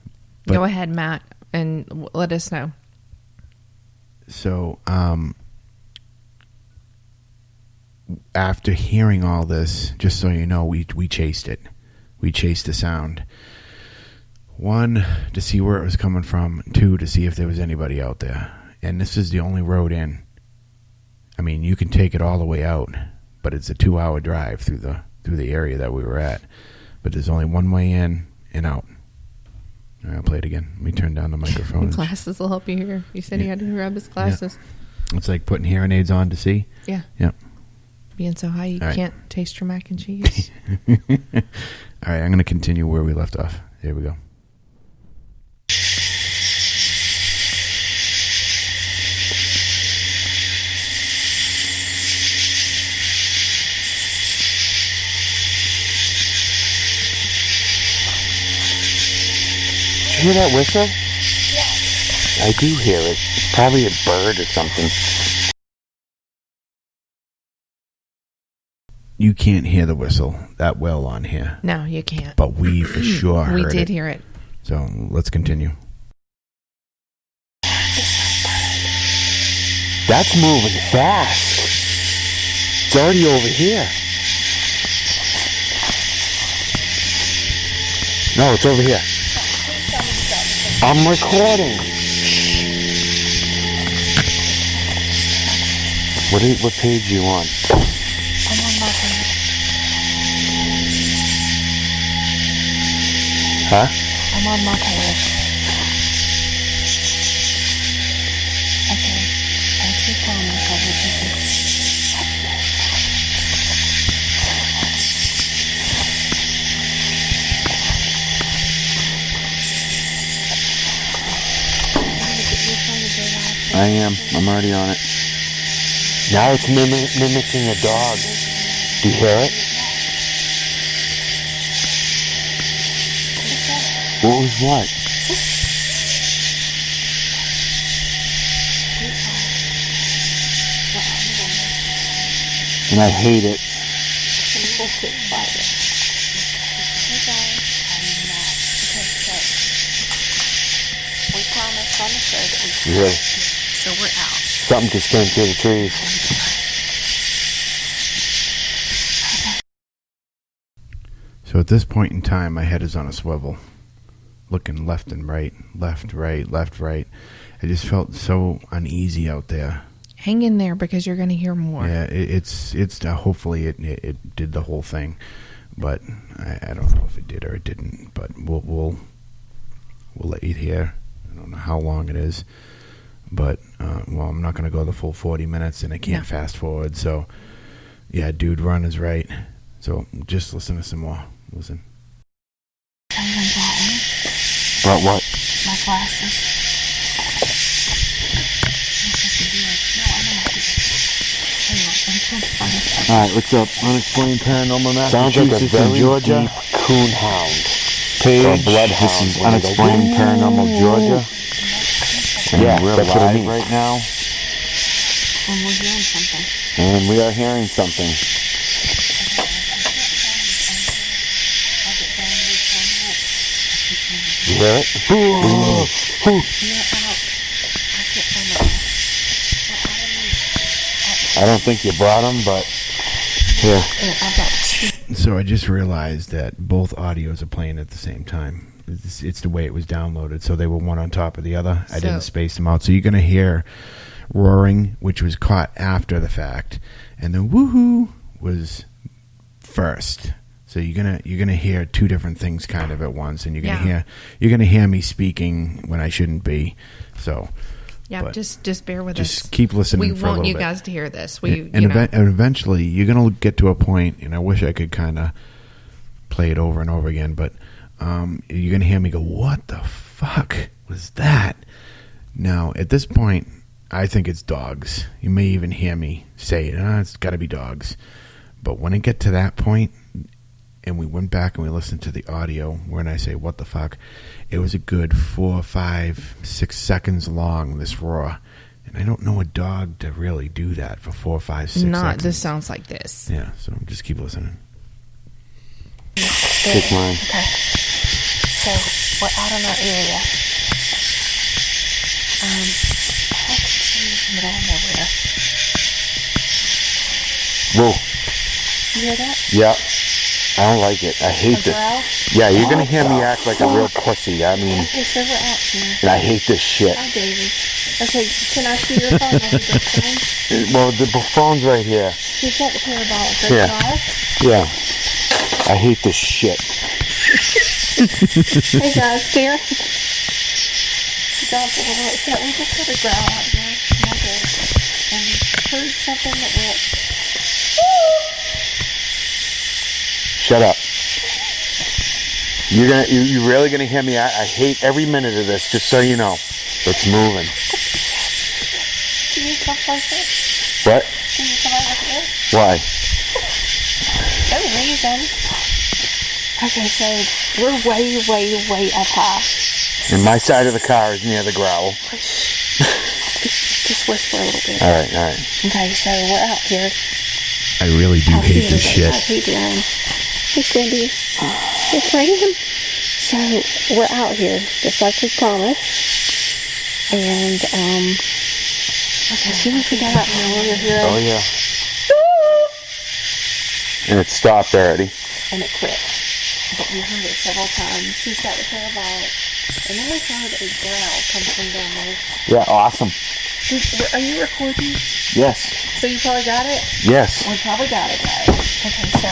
But- Go ahead, Matt, and let us know. So, after hearing all this, just so you know, we chased it. We chased the sound. 1, to see where it was coming from. 2, to see if there was anybody out there. And this is the only road in. I mean, you can take it all the way out, but it's a 2-hour drive through the area that we were at. But there's only one way in and out. All right, I'll play it again. Let me turn down the microphone. Glasses will help you hear. You said he had to grab his glasses. Yeah. It's like putting hearing aids on to see. Yeah. Yep. Being so high, you All right. can't taste your mac and cheese. All right, I'm going to continue where we left off. Here we go. You hear that whistle? Yes. I do hear it. It's probably a bird or something. You can't hear the whistle that well on here, No, you can't. but we for sure heard We did it. hear it. So let's continue. That's moving fast. It's already over here. No, it's over here. I'm recording. What page are you on? I'm on my page. Huh? I'm on my page. Okay. As we promised, I will take it. I am. I'm already on it. Now it's mimicking a dog. Do you hear it? What was what? And I hate it. We promised on the show that we Yeah. so we're out. Something just came through the trees. So at this point in time, my head is on a swivel, looking left and right, left, right, left, right. I just felt so uneasy out there. Hang in there because you're going to hear more. Yeah, it's hopefully it did the whole thing, but I don't know if it did or it didn't. But we'll let you hear. I don't know how long it is, but I'm not going to go the full 40 minutes, and I can't fast forward. So yeah, dude, run is right. So just listen to some more. Listen. I even brought one. But what? My glasses. Alright, what's up? Unexplained Paranormal Massachusetts in Georgia. Coonhound. Page. Or bloodhound. This is Unexplained Paranormal Georgia. Yeah, we're that's live what I mean. Right now. And we're hearing something. And we are hearing something. You hear it? I don't think you brought them, but here. So I just realized that both audios are playing at the same time. It's the way it was downloaded, so they were one on top of the other. I didn't space them out. So you're going to hear roaring, which was caught after the fact, and then woohoo was first. So you're gonna hear two different things kind of at once, and you're gonna hear me speaking when I shouldn't be. So yeah, just bear with us. Just keep listening. We for a little want you bit. guys to hear this. And eventually you're gonna get to a point, and I wish I could kind of play it over and over again, but you're gonna hear me go, "What the fuck was that?" Now at this point, I think it's dogs. You may even hear me say it. It's got to be dogs. But when I get to that point, and we went back and we listened to the audio when I say, what the fuck, it was a good 4, 5, 6 seconds long, this roar. And I don't know a dog to really do that for 4, 5, 6 seconds. Not this sounds like this. Yeah, so just keep listening. Take mine. Okay. So we're out in our area. Middle of nowhere. Whoa. You hear that? Yeah. I don't like it. I hate this. Growl? Yeah, you're going to hear me act like a real pussy. I mean, Okay, so we're out here. and I hate this shit. Hi, David. Okay, can I see your phone? Well, the phone's right here. You've got the parabolic, right? Yeah. Dial? Yeah. I hate this shit. Hey, guys, there. Don't like that. We just had a growl out here. And heard something that went... Shut up. You really gonna hear me? I hate every minute of this, just so you know. It's moving. Can you come closer? What? Can you come over here? Why? No reason. Okay, so we're way, way, way up high. And my side of the car is near the growl. Just whisper a little bit. Alright. Okay, so we're out here. I really do hate this shit. Hey, Darren. Hey, Cindy. Hey, Fran. So, we're out here, just like we promised. And, as soon as we got out here, we were hearing... Oh, yeah. And it stopped already. And it quit. but we heard it several times. He's got the parabolic. And then we heard a growl come from down there. Yeah, awesome. Are you recording? Yes. So you probably got it? Yes. We probably got it, guys. Okay, so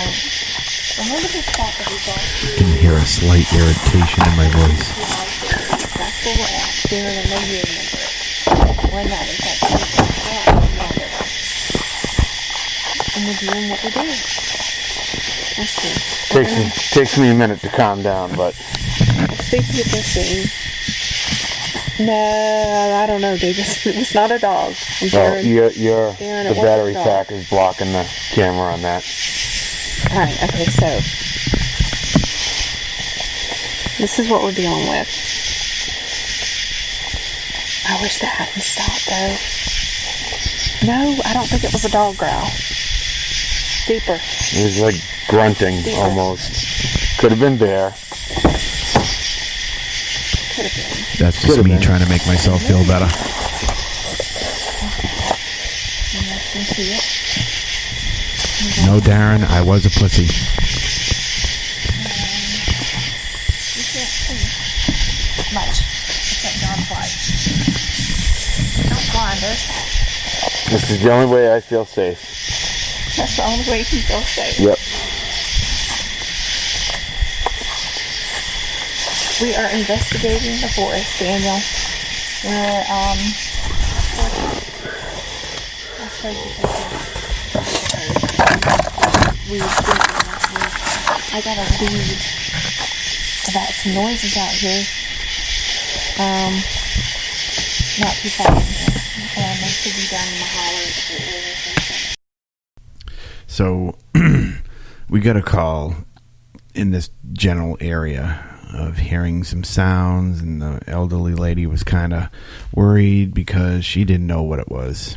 remember the spot that we got to? I can hear a slight irritation in my voice. That's where we're at. Darren, I know you remember it. We're not. In fact, we're not. And we're doing what we do. Let's see. Takes me a minute to calm down, but Let's see if you can see. No, I don't know, dude. It's not a dog. well, Darren, the it wasn't battery a dog. pack is blocking the camera on that. Alright, okay, so this is what we're dealing with. I wish that hadn't stopped though. No, I don't think it was a dog growl. Deeper. It was like grunting Deeper. almost. Could have been bear. Could have been. That's just Could've me been. trying to make myself feel better. You guys can see it. No, Darren, I was a pussy. You can't see much. Except darn light. Don't blind us. This is the only way I feel safe. That's the only way you can feel safe. Yep. We are investigating the forest, Daniel. We're, I suppose you could say, I got a lead about some noises out here. Not too far from here. And they could be down in the holler. So we got a call in this general area of hearing some sounds, and the elderly lady was kind of worried because she didn't know what it was.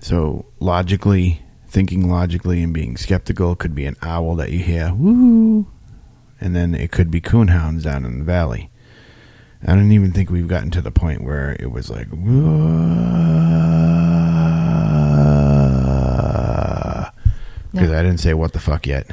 So thinking logically and being skeptical, could be an owl that you hear, woo, and then it could be coonhounds down in the valley. I don't even think we've gotten to the point where it was like, because I didn't say what the fuck yet.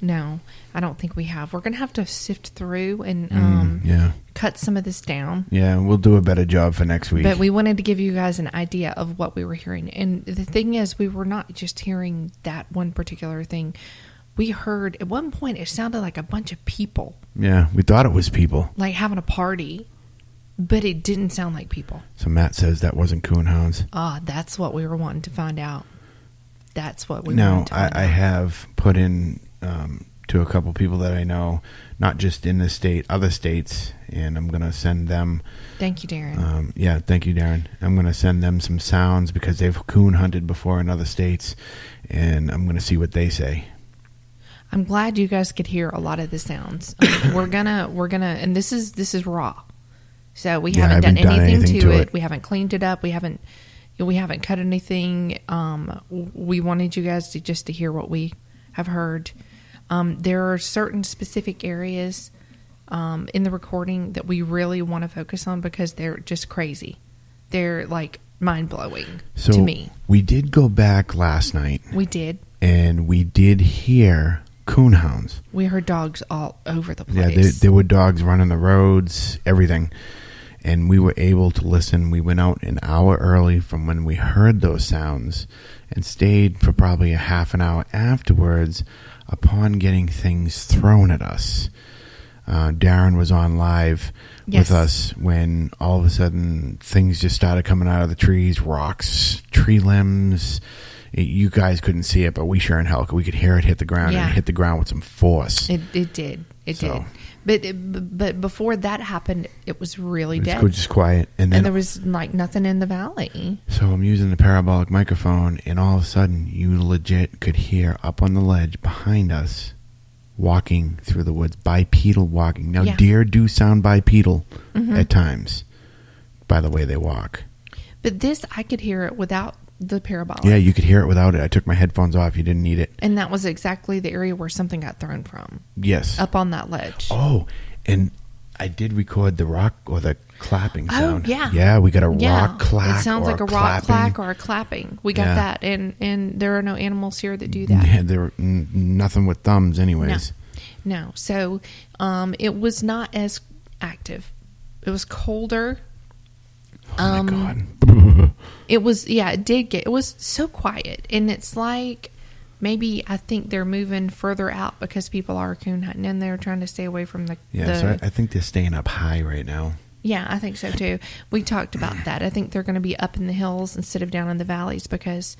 No, I don't think we have. We're gonna have to sift through and cut some of this down. Yeah, we'll do a better job for next week. But we wanted to give you guys an idea of what we were hearing. And the thing is, we were not just hearing that one particular thing. We heard, at one point, it sounded like a bunch of people. Yeah, we thought it was people. Like having a party. But it didn't sound like people. So Matt says that wasn't coonhounds. That's what we were wanting to find out. That's what we Now, wanted to find out. I have put in to a couple people that I know, not just in the state, other states, and I'm going to send them. Thank you, Darren. Thank you, Darren. I'm going to send them some sounds because they've coon hunted before in other states, and I'm going to see what they say. I'm glad you guys could hear a lot of the sounds. We're gonna, and this is raw. So we haven't done anything to it. We haven't cleaned it up. We haven't cut anything. We wanted you guys to hear what we have heard. There are certain specific areas in the recording that we really want to focus on because they're just crazy. They're like mind-blowing to me. We did go back last night. We did. And we did hear coonhounds. We heard dogs all over the place. Yeah, there were dogs running the roads, everything. And we were able to listen. We went out an hour early from when we heard those sounds and stayed for probably a half an hour afterwards upon getting things thrown at us. Darren was on live with us when all of a sudden things just started coming out of the trees, rocks, tree limbs. You guys couldn't see it, but we sure in hell we could hear it hit the ground, and it hit the ground with some force. It did. It did. But before that happened, it was really dead. It was just quiet. And then there was like nothing in the valley. So I'm using the parabolic microphone, and all of a sudden you legit could hear up on the ledge behind us walking through the woods, bipedal walking. Now, deer do sound bipedal at times by the way they walk. But this, I could hear it without the parabolic. Yeah, you could hear it without it. I took my headphones off. You didn't need it. And that was exactly the area where something got thrown from. Yes. Up on that ledge. Oh, and I did record the rock or the clapping sound. Oh, yeah. Yeah, we got a rock clack. It sounds or like a rock clapping. clack or a clapping. We got Yeah. that. And there are no animals here that do that. Yeah, there nothing with thumbs, anyways. No. So it was not as active. It was colder. Oh my God. It was, it was so quiet. And it's like, maybe I think they're moving further out because people are coon hunting and they're trying to stay away from the... Yeah, so I think they're staying up high right now. Yeah, I think so too. We talked about that. I think they're going to be up in the hills instead of down in the valleys because,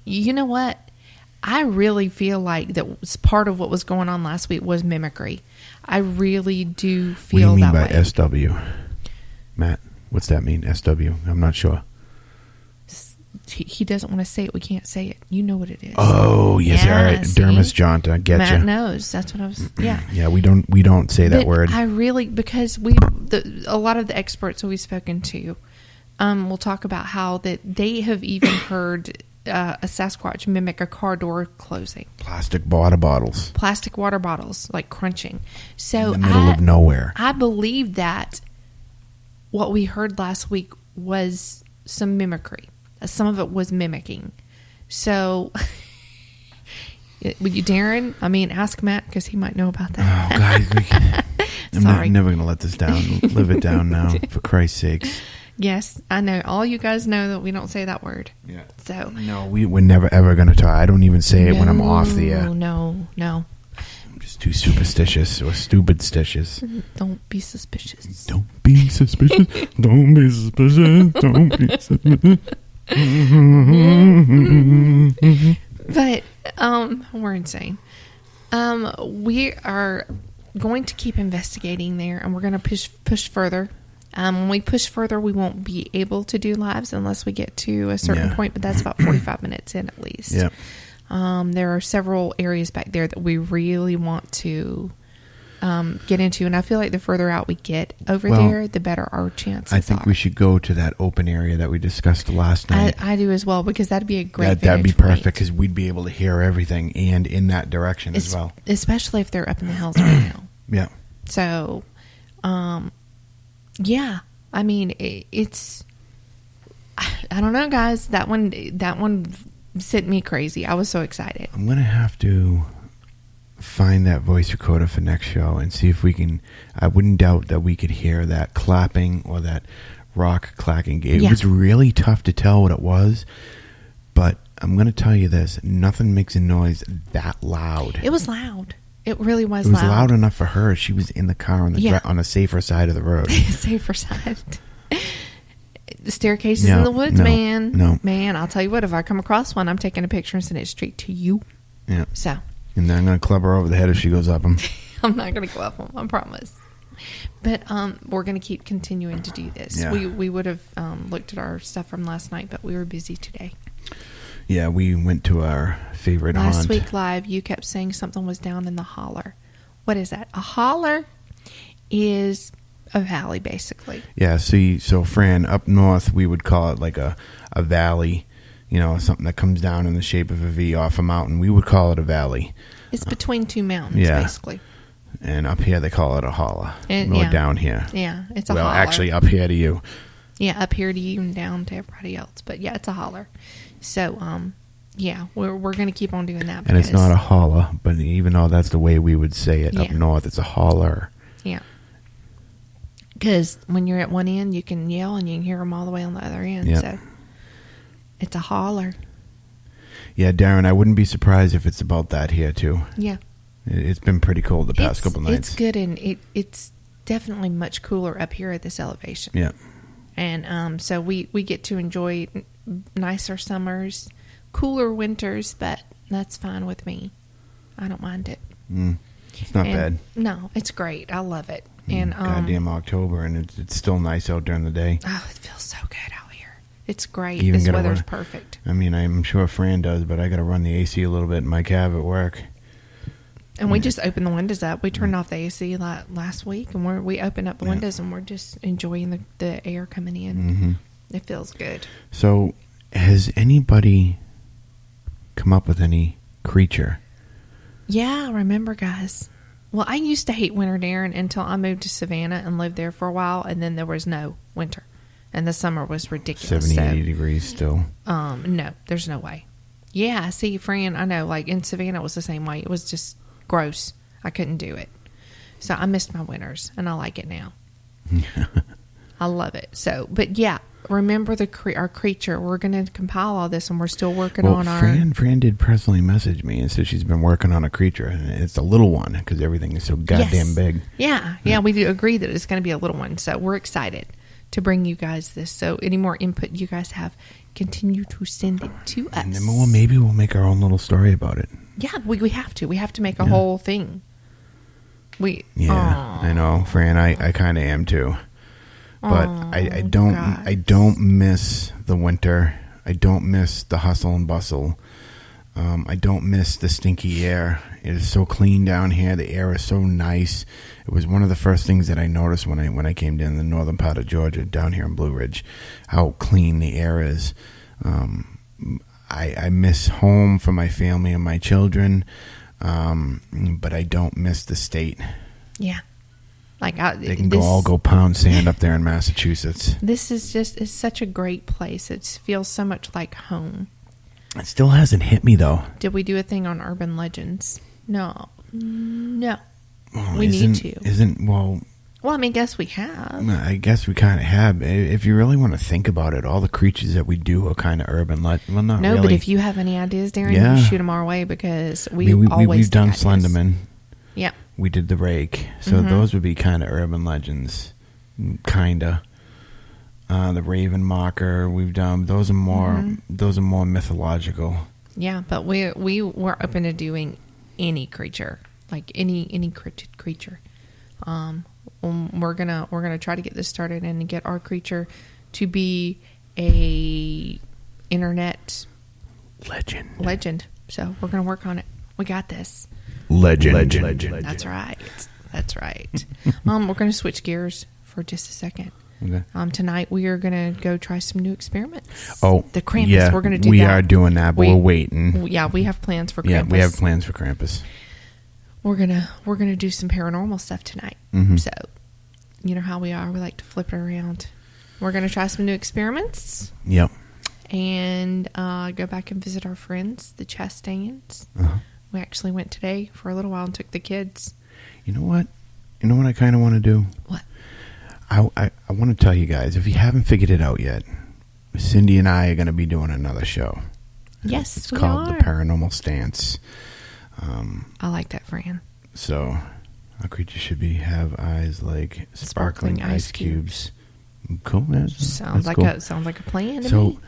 you know what? I really feel like that was part of what was going on last week was mimicry. I really do feel that way. What do you mean by SW? Matt, what's that mean, SW? I'm not sure. He doesn't want to say it. We can't say it. You know what it is. Oh, yes. All right. see? Dermis Jaunta. Getcha. Matt knows. That's what I was. Yeah. Yeah, we don't say that But word. I really, because a lot of the experts that we've spoken to, will talk about how that they have even heard a Sasquatch mimic a car door closing. Plastic water bottles. Plastic water bottles, like crunching. So In the middle of nowhere. I believe that what we heard last week was some mimicry. Some of it was mimicking. So, would you, Darren? I mean, ask Matt because he might know about that. Oh, guys. Sorry. I'm never going to let this down. Live it down now, for Christ's sakes. Yes, I know. All you guys know that we don't say that word. Yeah. So No, we're never, ever going to talk. I don't even say it when I'm off the air. No. I'm just too superstitious or stupid-stitious. Don't be suspicious. Don't be suspicious. Don't be suspicious. Don't be suspicious. But we're insane. We are going to keep investigating there, and we're going to push further. When we push further, we won't be able to do lives unless we get to a certain point, but that's about 45 minutes in at least. Yeah. There are several areas back there that we really want to get into, and I feel like the further out we get over there, the better our chances are. I think we should go to that open area that we discussed last night. I do as well, because that'd be a great That'd be vantage point. perfect because we'd be able to hear everything and in that direction as well. Especially if they're up in the hills right now. Yeah. So, yeah. I mean, it's... I don't know, guys. That one sent me crazy. I was so excited. I'm going to have to find that voice recorder for next show and see if we can... I wouldn't doubt that we could hear that clapping or that rock clacking. It was really tough to tell what it was, but I'm going to tell you this. Nothing makes a noise that loud. It was loud. It really was loud. It was loud. loud enough for her. She was in the car on the on a safer side of the road. Safer side. The staircases in the woods, man. No. Man, I'll tell you what, if I come across one, I'm taking a picture and sending it straight to you. Yeah. So. And then I'm going to club her over the head if she goes up them. I'm not going to go up them, I promise. But we're going to keep continuing to do this. Yeah. We would have looked at our stuff from last night, but we were busy today. Yeah, we went to our favorite haunt. Last week live, you kept saying something was down in the holler. What is that? A holler is a valley, basically. Yeah, see, so Fran, up north, we would call it like a valley, something that comes down in the shape of a V off a mountain. We would call it a valley. It's between two mountains, basically. And up here, they call it a holler. Or down here. Yeah, it's a holler. Well, actually, up here to you. Yeah, up here to you and down to everybody else. But yeah, it's a holler. So, we're going to keep on doing that. And it's not a holler, but even though that's the way we would say it up north, it's a holler. Yeah. Because when you're at one end, you can yell and you can hear them all the way on the other end. Yep. So, it's a holler. Yeah, Darren, I wouldn't be surprised if it's about that here, too. Yeah. It's been pretty cold the past couple nights. It's good, and it's definitely much cooler up here at this elevation. Yeah. And so we get to enjoy nicer summers, cooler winters, but that's fine with me. I don't mind it. It's not bad. No, it's great. I love it. And goddamn October, and it's still nice out during the day. Oh, it feels so good out here. It's great. Even this weather's perfect. I mean, I'm sure Fran does, but I got to run the AC a little bit in my cab at work. And we just opened the windows up. We turned off the AC last week, and we opened up the windows, and we're just enjoying the air coming in. Mm-hmm. It feels good. So, has anybody come up with any creature? Yeah, remember, guys. Well, I used to hate winter, Darren, until I moved to Savannah and lived there for a while, and then there was no winter. And the summer was ridiculous. 70, 80 degrees still. No, there's no way. Yeah, see, Fran, I know, like in Savannah it was the same way. It was just gross. I couldn't do it. So I missed my winters, and I like it now. I love it. So, but yeah, remember our creature. We're going to compile all this, and we're still working on our... Fran did personally message me and said she's been working on a creature, and it's a little one because everything is so goddamn big. Yeah, we do agree that it's going to be a little one. So we're excited to bring you guys this. So any more input you guys have, continue to send it to us. And then maybe we'll make our own little story about it. Yeah, we have to. We have to make a whole thing. I know, Fran. I kind of am too. But I don't miss the winter. I don't miss the hustle and bustle. I don't miss the stinky air. It is so clean down here. The air is so nice. It was one of the first things that I noticed when I came down the northern part of Georgia, down here in Blue Ridge, how clean the air is. I miss home for my family and my children, but I don't miss the state. Yeah. They can all go pound sand up there in Massachusetts. This is it's such a great place. It feels so much like home. It still hasn't hit me though. Did we do a thing on urban legends? No. Well, we need to. Well, I mean, guess we have. I guess we kind of have. If you really want to think about it, all the creatures that we do are kind of urban legend. Well, not really. But if you have any ideas, Darren, you shoot them our way because we've done Slenderman. Yeah. We did the Rake. So those would be kind of urban legends. Kind of. The Raven Mocker we've done. Those are more mythological. Yeah, but we were open to doing any creature, like any cryptid creature. We're gonna try to get this started and get our creature to be a internet legend. So we're gonna work on it. We got this. Legend. That's right. We're gonna switch gears for just a second. Okay. Tonight we are gonna go try some new experiments. Oh, the Krampus. Yeah, we're gonna do that. We are doing that, but we're waiting. Yeah, we have plans for Krampus. Yeah, we have plans for Krampus. We're gonna do some paranormal stuff tonight. So, you know how we are. We like to flip it around. We're gonna try some new experiments. Yep. And go back and visit our friends, the Chastains. We actually went today for a little while and took the kids. You know what I kind of want to do? What? I want to tell you guys, if you haven't figured it out yet, Cindy and I are going to be doing another show. Yes, it's called The Paranormal Stance. I like that, Fran. So, our creature should have eyes like sparkling ice cubes. Cool, man. Sounds like a plan to me.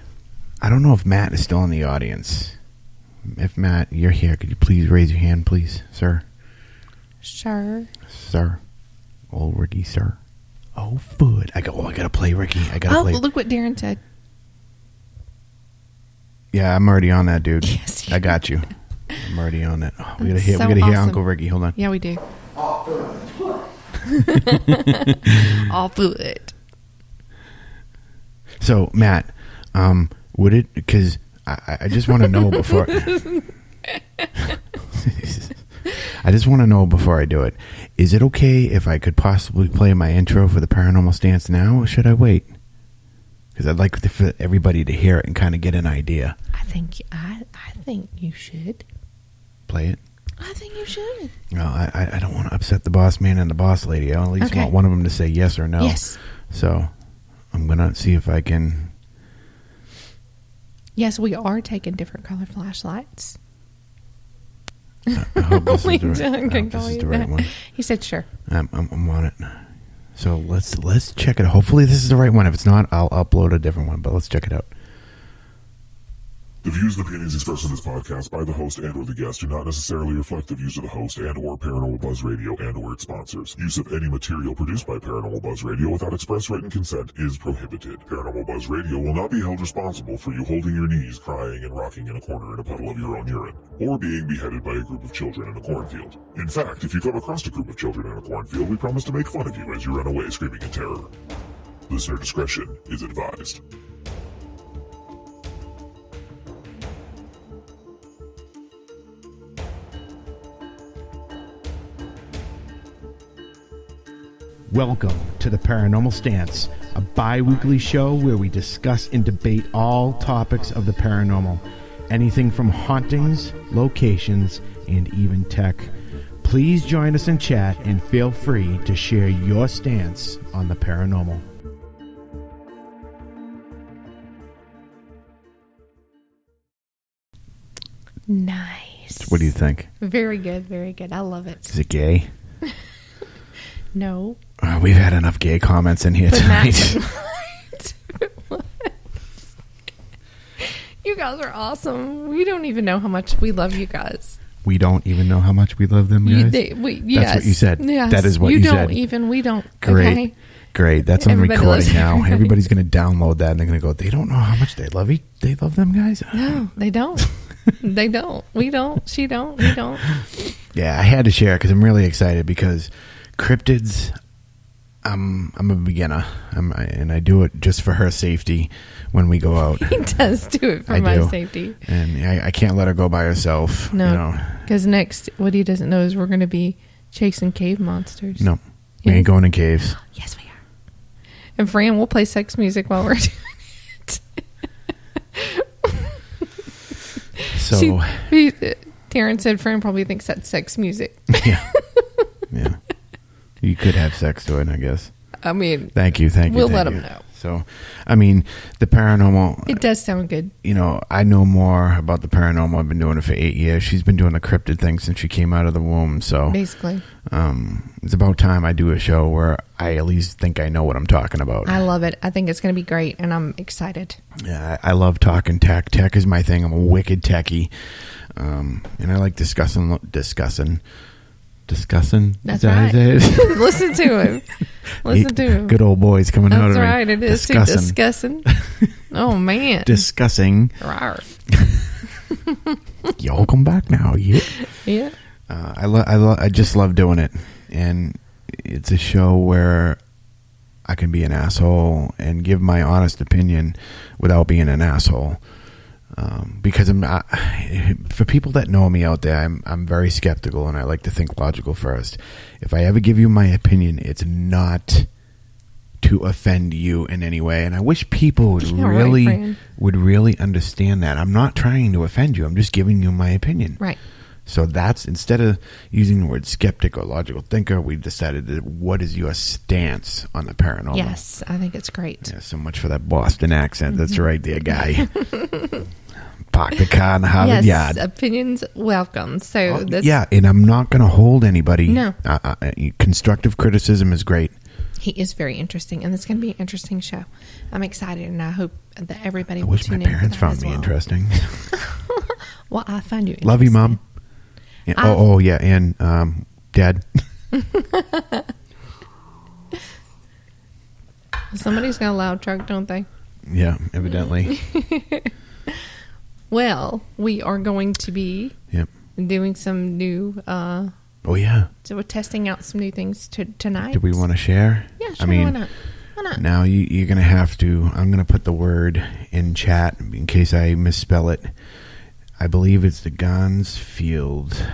I don't know if Matt is still in the audience. If Matt, you're here, could you please raise your hand, please, sir? Sure. Sir. Old Ricky, sir. Oh, foot. I gotta play Ricky. Play. Look what Darren said. Yeah, I'm already on that, dude. Yes, I got you. I'm already on that. Oh, we gotta hear awesome. Uncle Ricky. Hold on. Yeah, we do. All foot. So, Matt, would it, because I just want to know before... I just want to know before I do it. Is it okay if I could possibly play my intro for the Paranormal Stance now, or should I wait? Because I'd like for everybody to hear it and kind of get an idea. I think you should play it. I think you should. No, I don't want to upset the boss man and the boss lady. I at least want one of them to say yes or no. Yes. So I'm gonna see if I can. Yes, we are taking different color flashlights. I hope this is the right one. He said sure. I'm on it. So let's check it. Hopefully this is the right one. If it's not, I'll upload a different one. But let's check it out. The views and opinions expressed in this podcast by the host and or the guest do not necessarily reflect the views of the host and or Paranormal Buzz Radio and or its sponsors. Use of any material produced by Paranormal Buzz Radio without express written consent is prohibited. Paranormal Buzz Radio will not be held responsible for you holding your knees, crying, and rocking in a corner in a puddle of your own urine, or being beheaded by a group of children in a cornfield. In fact, if you come across a group of children in a cornfield, we promise to make fun of you as you run away screaming in terror. Listener discretion is advised. Welcome to the Paranormal Stance, a bi-weekly show where we discuss and debate all topics of the paranormal. Anything from hauntings, locations, and even tech. Please join us in chat and feel free to share your stance on the paranormal. Nice. What do you think? Very good, very good. I love it. Is it gay? No. We've had enough gay comments in here tonight. You guys are awesome. We don't even know how much we love you guys. We don't even know how much we love them, guys? Yes. That's what you said. Yes. That is what you said. We don't. Great. Okay? Great. That's on Everybody recording loves- now. Everybody's going to download that and they're going to go, they don't know how much they love they love them, guys? No, they don't. They don't. We don't. She don't. We don't. Yeah, I had to share because I'm really excited because cryptids, I'm a beginner, and I do it just for her safety when we go out. He does do it for I my do. safety. And I can't let her go by herself. No, because next, what he doesn't know is we're going to be chasing cave monsters. No, we ain't going in caves. Yes, we are. And Fran will play sex music while we're doing it. So, Taryn said Fran probably thinks that's sex music. yeah. You could have sex to it, I guess. I mean, Thank you. we'll thank let you. them know. So, I mean, the paranormal. It does sound good. You know, I know more about the paranormal. I've been doing it for 8 years. She's been doing the cryptid thing since she came out of the womb. So, Basically. It's about time I do a show where I at least think I know what I'm talking about. I love it. I think it's going to be great, and I'm excited. Yeah, I love talking tech. Tech is my thing. I'm a wicked techie. And I like discussing. That's Is that right. how you say it? Listen to him. Listen to him. Good old boys coming out of That's me. right. It is too discussing. Oh, man. Discussing. Rawr. Y'all come back now. Yeah. Yeah. I just love doing it, and it's a show where I can be an asshole and give my honest opinion without being an asshole. Because I'm not, for people that know me out there, I'm very skeptical and I like to think logical first. If I ever give you my opinion, it's not to offend you in any way, and I wish people would really understand that. I'm not trying to offend you. I'm just giving you my opinion. Right. So that's, instead of using the word skeptic or logical thinker, we decided that what is your stance on the paranormal? Yes, I think it's great. Yeah, so much for that Boston accent. That's right there, guy. Park the car in the Harvard yard. Opinions welcome. So yeah, and I'm not going to hold anybody. No. Constructive criticism is great. He is very interesting, and it's going to be an interesting show. I'm excited, and I hope that everybody I will wish my tune in for parents that found as me well. interesting. Well, I find you interesting. Love you, Mom. Yeah, yeah, and Dad. Somebody's got a loud truck, don't they? Yeah, evidently. Well, we are going to be Yep. doing some new... Oh, yeah. So we're testing out some new things tonight. Do we want to share? Yeah, sure. I mean, why not? Why not? now you're going to have to... I'm going to put the word in chat in case I misspell it. I believe it's the Gansfield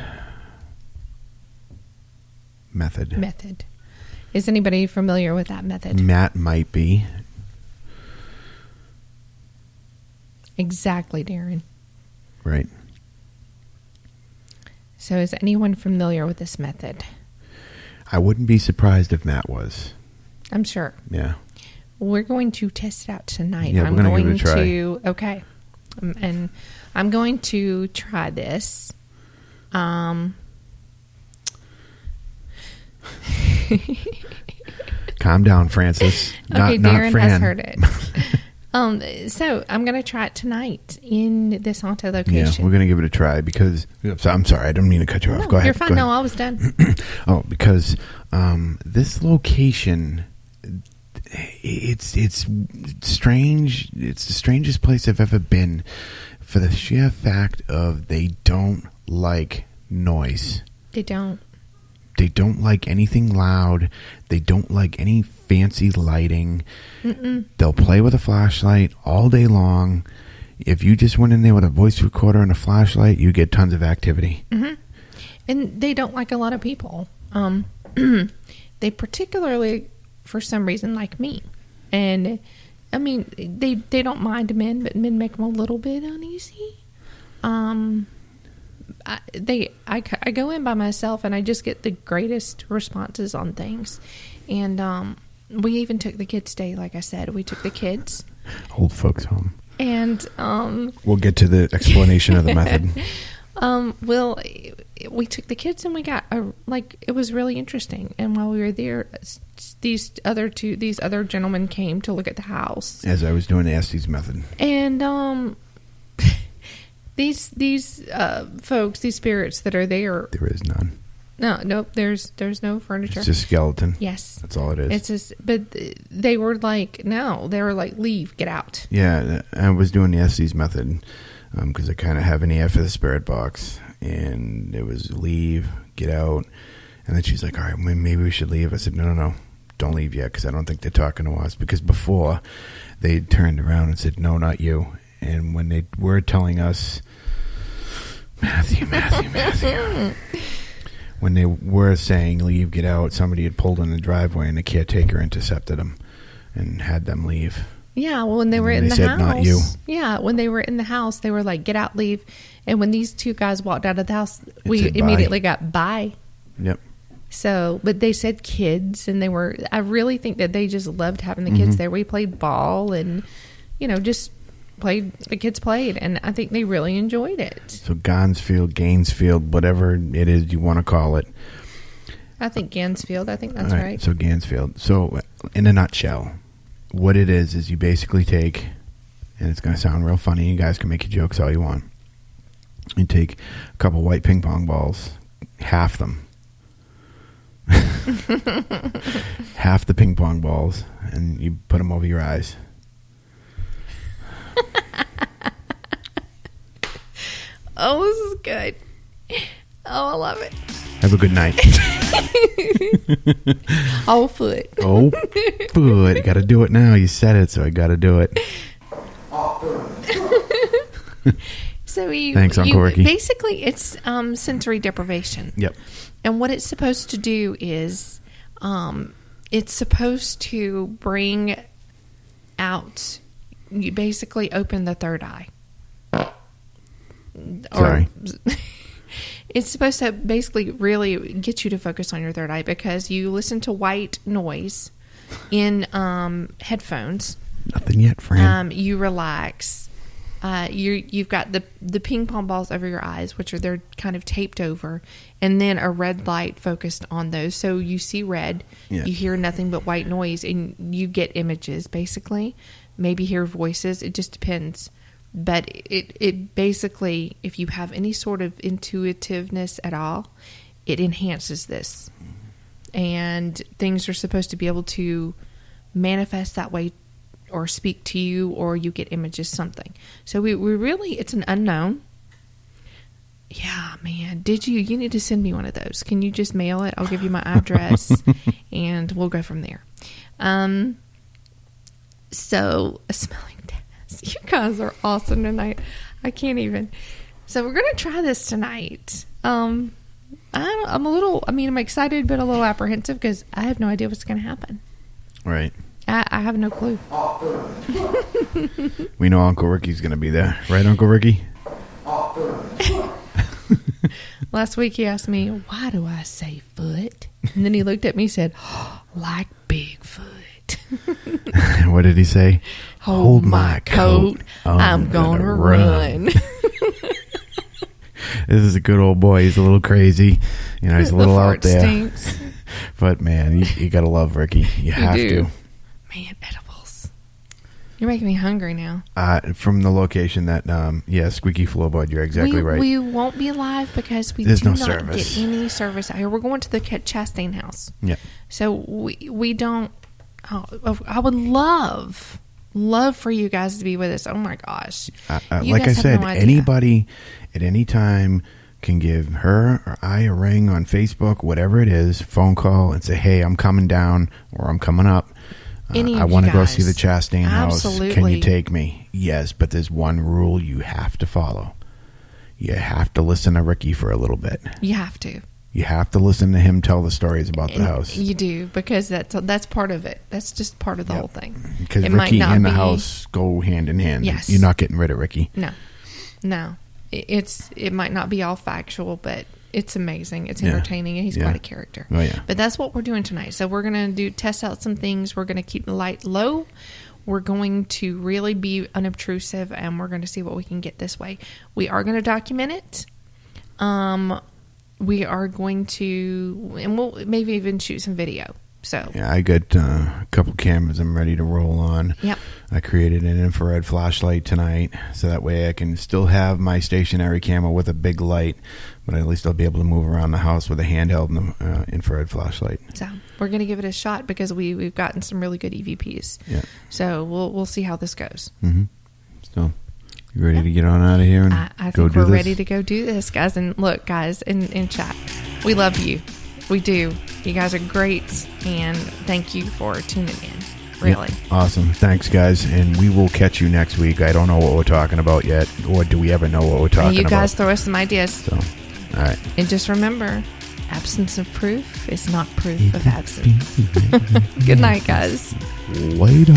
method. Is anybody familiar with that method? Matt might be. Exactly, Darren. Right. So is anyone familiar with this method? I wouldn't be surprised if Matt was. I'm sure. Yeah. We're going to test it out tonight. Yeah, I'm we're gonna going give it a try. to okay. And I'm going to try this. Calm down, Francis. Okay, not Darren Fran. has heard it. So I'm going to try it tonight in this haunted Yeah, location. we're going to give it a try because... So, I'm sorry, I don't mean to cut you off. No, Go ahead. you're fine. Go No, ahead. I was done. Oh, because this location, it's strange. It's the strangest place I've ever been for the sheer fact of they don't like noise. They don't. They don't like anything loud. They don't like any fancy lighting. Mm-mm. They'll play with a flashlight all day long. If you just went in there with a voice recorder and a flashlight, you get tons of activity. Mm-hmm. And they don't like a lot of people. they particularly, for some reason, like me. And, I mean, they don't mind men, but men make them a little bit uneasy. I go in by myself, and I just get the greatest responses on things. And we even took the kids' day, like I said. We took the kids. Old folks home. And we'll get to the explanation of the method. Well, we took the kids, and we got it was really interesting. And while we were there, these other gentlemen came to look at the house as I was doing the Estes method. And these folks, these spirits that are there, there is none. Nope. There's no furniture. It's just skeleton. Yes, that's all it is. It's just, but they were like, no, they were like, leave, get out. Yeah, I was doing the Estes method because I kind of have an ear for the spirit box, and it was leave, get out, and then she's like, all right, maybe we should leave. I said, no, don't leave yet, because I don't think they're talking to us. Because before they turned around and said, no, not you. And when they were telling us, Matthew. When they were saying leave, get out, somebody had pulled in the driveway, and the caretaker intercepted them and had them leave. Yeah, well, when they were in the said, house. not you. Yeah, when they were in the house, they were like, get out, leave. And when these two guys walked out of the house, we said, immediately got bye. Yep. So, but they said kids, and I really think that they just loved having the kids there. We played ball and, just the kids played, and I think they really enjoyed it. So Gainesfield, whatever it is you want to call it. I think Gansfield. I think that's right. So Gansfield. So in a nutshell, what it is you basically take, and it's going to sound real funny. You guys can make your jokes all you want. You take a couple white ping pong balls, half them. Half the ping pong balls, and you put them over your eyes. Oh, this is good. Oh, I love it. Have a good night. Oh, foot. Oh, foot. Got to do it now. You said it, so I got to do it. So Thanks, Uncle Ricky. Basically, it's sensory deprivation. Yep. And what it's supposed to do is it's supposed to bring out, you basically open the third eye. Sorry. It's supposed to basically really get you to focus on your third eye, because you listen to white noise in headphones. Nothing yet, friend. You relax. You've got the ping pong balls over your eyes, which they're kind of taped over, and then a red light focused on those. So you see red, yeah. You hear nothing but white noise, and you get images, basically. Maybe hear voices. It just depends. But it basically, if you have any sort of intuitiveness at all, it enhances this. And things are supposed to be able to manifest that way, or speak to you, or you get images, something. So we really, it's an unknown. Yeah, man. You need to send me one of those. Can you just mail it? I'll give you my address and we'll go from there. So a smelling test. You guys are awesome tonight. I can't even. So we're going to try this tonight. I'm excited, but a little apprehensive, because I have no idea what's going to happen. Right. I have no clue. We know Uncle Ricky's going to be there. Right, Uncle Ricky? Last week he asked me, why do I say foot? And then he looked at me and said, like Bigfoot. What did he say? Hold my coat. I'm going to run. This is a good old boy. He's a little crazy. He's a little out there. Stinks. But, man, you got to love Ricky. You have to. Man, edibles. You're making me hungry now. From the location that, squeaky floorboard, you're exactly right. We won't be live because There's do no not service. get any service out here. We're going to the Chastain house. Yeah. So we don't. I would love for you guys to be with us. Oh my gosh! Like I said, anybody at any time can give her or I a ring on Facebook, whatever it is, phone call, and say, "Hey, I'm coming down," or "I'm coming up. I want to go see the Chastain house. Can you take me?" Yes, but there's one rule you have to follow. You have to listen to Ricky for a little bit. You have to. You have to listen to him tell the stories about the house. You do, because that's part of it. That's just part of the whole thing. Because it Ricky and the house go hand in hand. Yes. You're not getting rid of Ricky. No. It might not be all factual, but it's amazing. It's entertaining, and he's quite a character. Oh, yeah. But that's what we're doing tonight. So we're going to test out some things. We're going to keep the light low. We're going to really be unobtrusive, and we're going to see what we can get this way. We are going to document it. We are going to, and we'll maybe even shoot some video. So yeah, I got a couple cameras I'm ready to roll on. Yep. I created an infrared flashlight tonight, so that way I can still have my stationary camera with a big light, but at least I'll be able to move around the house with a handheld infrared flashlight. So we're going to give it a shot, because we've gotten some really good EVPs. Yeah. So we'll see how this goes. Mm-hmm. So you ready to get on out of here and I go think do we're this? ready to go do this, guys. And look, guys, in chat, we love you. We do. You guys are great, and thank you for tuning in. Really. Yep. Awesome. Thanks, guys, and we will catch you next week. I don't know what we're talking about yet, or do we ever know what we're talking about? You guys throw us some ideas. So, all right. And just remember, absence of proof is not proof of absence. Good night, guys. Later.